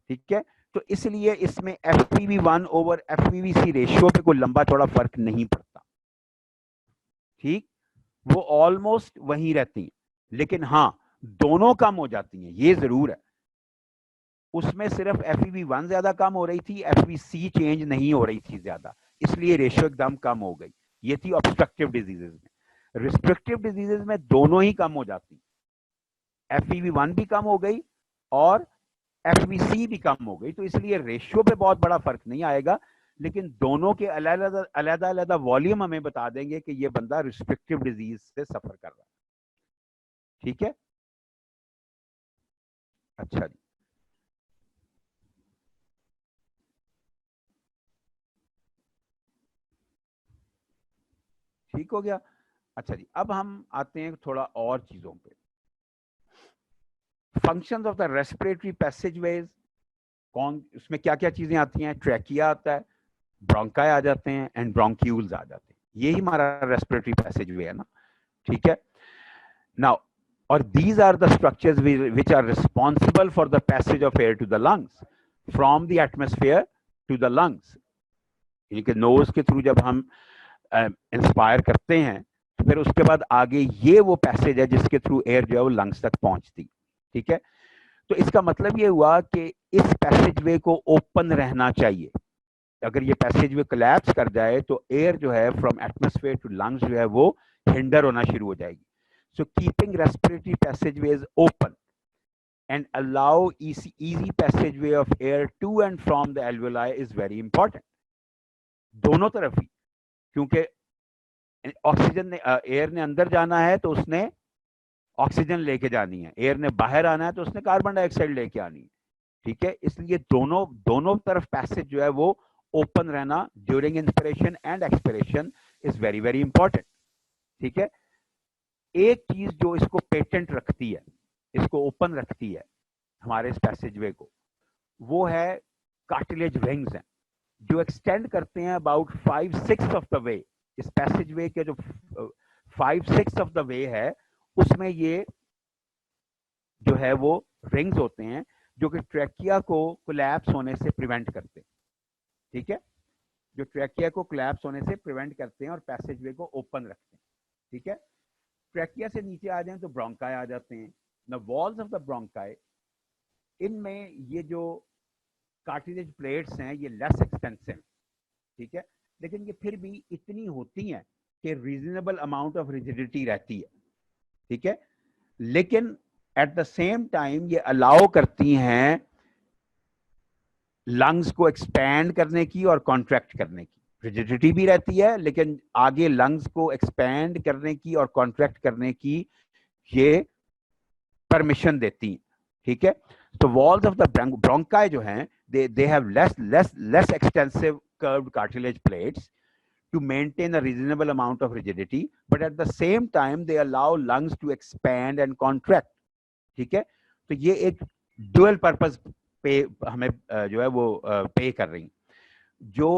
ठीक है, तो इसलिए इसमें FEV1 ओवर FVC रेशियो पे कोई लंबा चौड़ा फर्क नहीं पड़ता। ठीक, वो ऑलमोस्ट वहीं रहती हैं, लेकिन हाँ दोनों कम हो जाती हैं, ये जरूर है। उसमें सिर्फ FEV1 ज्यादा कम हो रही थी, FVC चेंज नहीं हो रही थी ज्यादा, इसलिए रेशियो एकदम कम हो गई। ये थी ऑब्स्ट्रक्टिव डिजीजेस में। रिस्ट्रिक्टिव डिजीजेस में दोनों ही कम हो जाती, FEV1 भी कम हो गई और FVC भी कम हो गई, तो इसलिए रेशियो पे बहुत बड़ा फर्क नहीं आएगा, लेकिन दोनों के अलग अलग वॉल्यूम हमें बता देंगे कि ये बंदा रिस्ट्रिक्टिव डिजीज से सफर कर रहा है। ठीक है, अच्छा जी, ठीक हो गया। अच्छा जी, अब हम आते हैं थोड़ा और चीजों पे। फंक्शंस ऑफ द रेस्पिरेटरी पैसेजवेज, कौन उसमें क्या क्या चीजें आती हैं, ट्रैकिया आता है, ब्रोंकाई आ जाते हैं एंड ब्रोंक्यूल्स आ जाते हैं, यही हमारा रेस्पिरेटरी पैसेजवे है ना। ठीक है, नाउ और these are the structures which are responsible for the passage of air to the lungs from the atmosphere to the lungs। यानी कि नोज के थ्रू जब हम इंस्पायर करते हैं तो फिर उसके बाद आगे ये वो पैसेज है जिसके थ्रू एयर जो है वो लंग्स तक पहुंचती। ठीक है, तो इसका मतलब ये हुआ कि इस पैसेजवे को ओपन रहना चाहिए। अगर ये पैसेजवे कोलैप्स कर जाए तो एयर जो है फ्रॉम एटमॉस्फेयर टू लंग्स जो है वो हिंडर होना शुरू हो जाएगी। So keeping respiratory passageways open and allow easy passageway of air to and from the alveoli is very important। दोनों तरफ ही, क्योंकि ऑक्सीजन ने एयर ने अंदर जाना है तो उसने ऑक्सीजन लेके जानी है, एयर ने बाहर आना है तो उसने कार्बन डाइऑक्साइड लेके आनी है। ठीक है, इसलिए दोनों दोनों तरफ पैसेज जो है वो ओपन रहना during inspiration and expiration is very very important. ठीक है, एक चीज जो इसको पेटेंट रखती है, इसको ओपन रखती है हमारे इस पैसेजवे को, वो है कार्टिलेज विंग्स हैं जो एक्सटेंड करते हैं अबाउट 5/6 ऑफ द वे। इस पैसेजवे के जो 5/6 ऑफ द वे है उसमें ये जो है वो रिंग्स होते हैं जो कि ट्रैकिया को कोलैप्स होने से प्रिवेंट करते हैं, ठीक है, जो ट्रैकिया को कोलैप्स होने से प्रिवेंट करते हैं और पैसेजवे को ओपन रखते हैं, ठीक है। ट्रैकिया से नीचे आ जाएं तो ब्रोंकाई आ जाते हैं। The walls of the bronchi, इनमें ये जो कार्टिलेज प्लेट्स हैं ये लेस एक्सटेंसिव, ठीक है, लेकिन ये फिर भी इतनी होती हैं कि रीजनेबल अमाउंट ऑफ रिजिडिटी रहती है, ठीक है, लेकिन एट द सेम टाइम ये अलाउ करती हैं लंग्स को एक्सपैंड करने की और कॉन्ट्रैक्ट करने की। रिजिडिटी भी रहती है लेकिन आगे लंग्स को एक्सपैंड करने की और कॉन्ट्रैक्ट करने की ये परमिशन देती हैं, ठीक है। तो वॉल्स ऑफ द ब्रोंकाई जो हैं they have less extensive curved cartilage plates to maintain a reasonable amount of rigidity, but at the same time they allow lungs to expand and contract, ठीक है। तो ये एक डुअल पर्पस पे हमें जो है वो पे कर रही। जो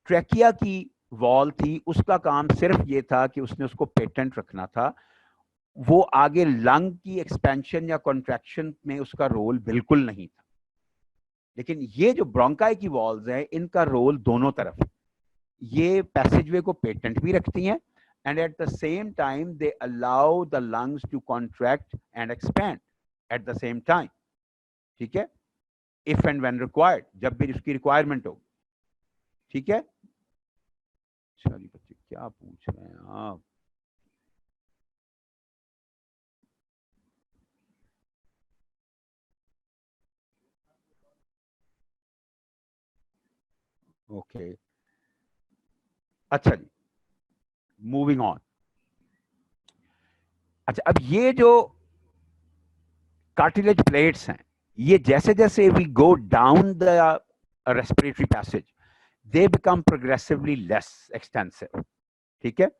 ट्रैकिया की वॉल थी उसका काम सिर्फ ये था कि उसने उसको पेटेंट रखना था, वो आगे लंग की एक्सपेंशन या कॉन्ट्रैक्शन में उसका रोल बिल्कुल नहीं था। लेकिन ये जो ब्रोंकाई की वॉल्स हैं इनका रोल दोनों तरफ है, ये पैसेजवे को पेटेंट भी रखती हैं and at the same time they allow the lungs to contract and expand at the same time, ठीक है, इफ एंड व्हेन रिक्वायर्ड, जब भी उसकी रिक्वायरमेंट हो, ठीक है। चलिए बच्चे क्या पूछ रहे हैं आप? ओके अच्छा जी, मूविंग ऑन। अच्छा, अब ये जो कार्टिलेज प्लेट्स हैं ये जैसे जैसे we go down the respiratory passage they become progressively less extensive, ठीक है।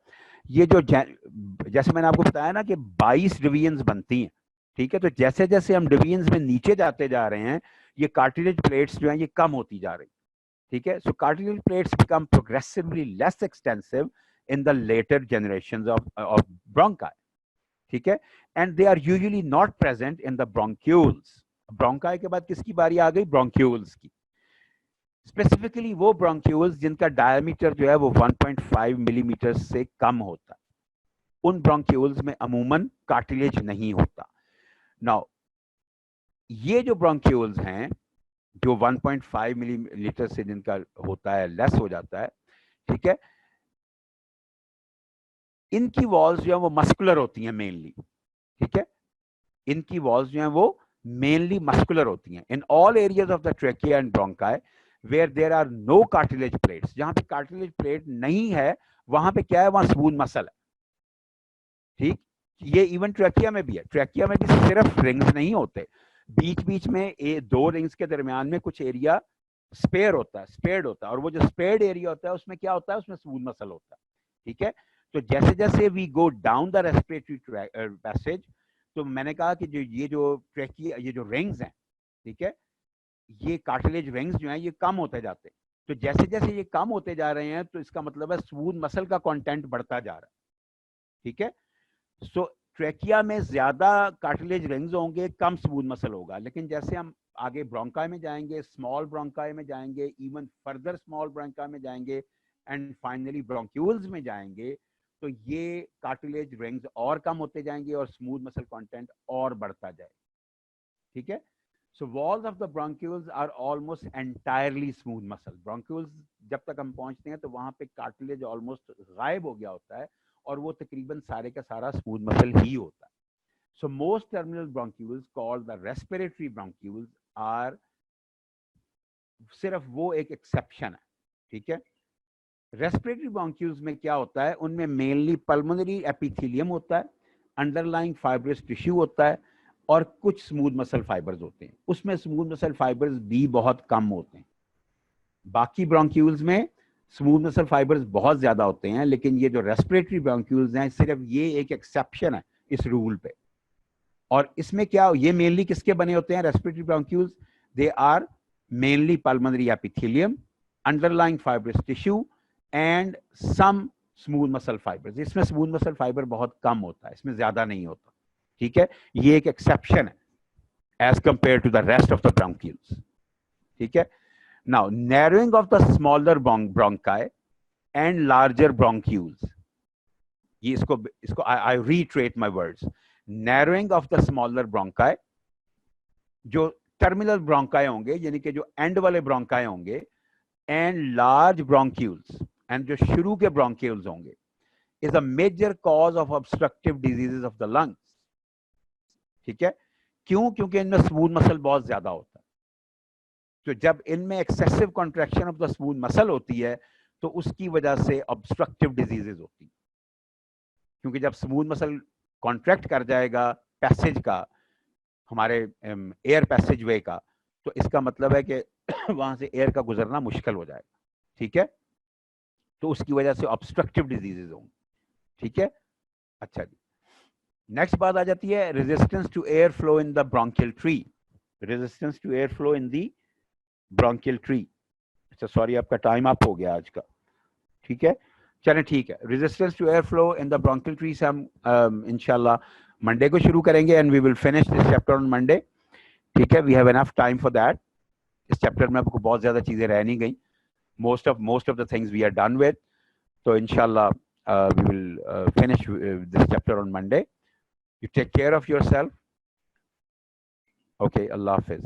ये जो जैसे मैंने आपको बताया ना कि 22 डिवीजन्स बनती हैं, ठीक है, तो जैसे जैसे हम डिवीजन्स में नीचे जाते जा रहे हैं ये कार्टिलेज प्लेट्स जो हैं ये कम होती जा रही, ठीक है। So cartilage plates become progressively less extensive in the later generations of bronchi, ठीक है, and they are usually not present in the bronchioles. Bronchi के बाद किसकी बारी आ गई? ब्रोंक्यूल्स की। स्पेसिफिकली वो ब्रोंक्यूल्स जिनका डायमीटर जो है वो 1.5 मिलीमीटर से कम होता है, उन ब्रोंक्यूल्स में अमूमन कार्टिलेज नहीं होता। नाउ ये जो ब्रोंक्यूल्स हैं जो 1.5 मिलीमीटर से जिनका होता है, लेस हो जाता है, ठीक है, इनकी वॉल्स जो है वो मस्कुलर होती हैं मेनली, ठीक है, इनकी वॉल्स जो हैं वो मेनली मस्कुलर होती हैं। In all areas of the trachea and bronchi where there are no cartilage plates, जहां पे कार्टिलेज प्लेट नहीं है वहां पे क्या है? वहां स्मूथ मसल है, ठीक। ये इवन ट्रेकिया में भी है, ट्रेकिया में भी सिर्फ रिंग्स नहीं होते, बीच बीच में दो रिंग्स के दरमियान में कुछ एरिया स्पेयर होता है, स्पेयर्ड होता है, और वो जो स्पेयर्ड एरिया होता है उसमें क्या होता है? उसमें स्मूथ मसल होता है, ठीक है। तो जैसे जैसे we go down the respiratory passage, तो मैंने कहा कि जो ट्रेकिया, ये जो रिंग्स हैं, ठीक है, ये कार्टिलेज रिंग्स जो हैं ये कम होते जाते हैं। तो जैसे जैसे ये कम होते जा रहे हैं तो इसका मतलब है स्मूथ मसल का कंटेंट बढ़ता जा रहा है, ठीक है। सो ट्रेकिया में ज्यादा कार्टिलेज रिंग्स होंगे, कम स्मूथ मसल होगा, लेकिन जैसे हम आगे ब्रोंकाई में जाएंगे, स्मॉल ब्रोंकाई में जाएंगे, इवन फर्दर स्मॉल ब्रोंकाई में जाएंगे एंड फाइनली ब्रोंक्यूल्स में जाएंगे, तो ये कार्टिलेज रिंग्स और कम होते जाएंगे और स्मूथ मसल कंटेंट और बढ़ता जाएगा, ठीक है। So walls of the bronchioles are almost entirely smooth muscle. Bronchioles जब तक हम पहुंचते हैं तो वहां पे कार्टिलेज ऑलमोस्ट गायब हो गया होता है और वो तकरीबन सारे का सारा स्मूथ मसल ही होता है। So most terminal bronchioles called the respiratory bronchioles are, सिर्फ वो एक एक्सेप्शन है, ठीक है। रेस्पिरेटरी ब्रोंक्यूल्स में क्या होता है? उनमें मेनली पल्मोनरी एपिथेलियम होता है, अंडरलाइंग फाइब्रस टिश्यू होता है और कुछ स्मूथ मसल फाइबर्स होते हैं। उसमें स्मूथ मसल फाइबर्स भी बहुत कम होते हैं। बाकी ब्रोंक्यूल्स में स्मूथ मसल फाइबर्स बहुत ज्यादा होते हैं, लेकिन ये जो रेस्पिरेटरी ब्रोंक्यूल्स हैं सिर्फ ये एक एक्सेप्शन है इस रूल पे। और इसमें क्या, ये मेनली किसके बने होते हैं respiratory bronchioles? They are mainly pulmonary epithelium, underlying fibrous tissue and some smooth muscle fibres. इसमें स्मूथ मसल फाइबर बहुत कम होता है, इसमें ज्यादा नहीं होता, ठीक है। ये एक एक्सेप्शन है as compared to the rest of the bronchioles. ठीक है? Now, narrowing of the smaller bronchi and larger bronchioles. ये इसको I reiterate my words. Narrowing of the smaller bronchi, जो टर्मिनल ब्रोंकाई होंगे, यानी कि जो एंड वाले ब्रोंकाई होंगे, एंड लार्ज ब्रोंक्यूल्स, एंड जो शुरू के ब्रोंक्यूल्स होंगे, is a major cause of obstructive diseases of the lungs. ठीक है? क्यों? क्योंकि इनमें स्मूथ मसल बहुत ज्यादा होता है. तो जब इनमें excessive contraction of the smooth muscle होती है तो उसकी वजह से ऑब्स्ट्रक्टिव डिजीजेस होती है. क्योंकि जब स्मूथ मसल कॉन्ट्रैक्ट कर जाएगा पैसेज का, हमारे एयर पैसेज वे का, तो इसका मतलब है कि वहां से एयर का गुजरना मुश्किल हो जाएगा. ठीक है? तो उसकी वजह से ऑब्स्ट्रक्टिव डिजीजेस होंगे. ठीक है? अच्छा जी, नेक्स्ट बात आ जाती है resistance to air flow in the bronchial tree. Resistance to air flow in the bronchial tree. अच्छा, सॉरी, आपका टाइम अप हो गया आज का. ठीक है, चलें, ठीक है. Resistance to air flow in the bronchial tree से हम इंशाल्लाह मंडे को शुरू करेंगे and we will finish this chapter on Monday. ठीक है, we have enough time for that. इस चैप्टर में आपको बहुत ज्यादा चीजें रह नहीं गई. most of the things we are done with. So inshallah we will finish this chapter on Monday. You take care of yourself. Okay, Allah Hafiz.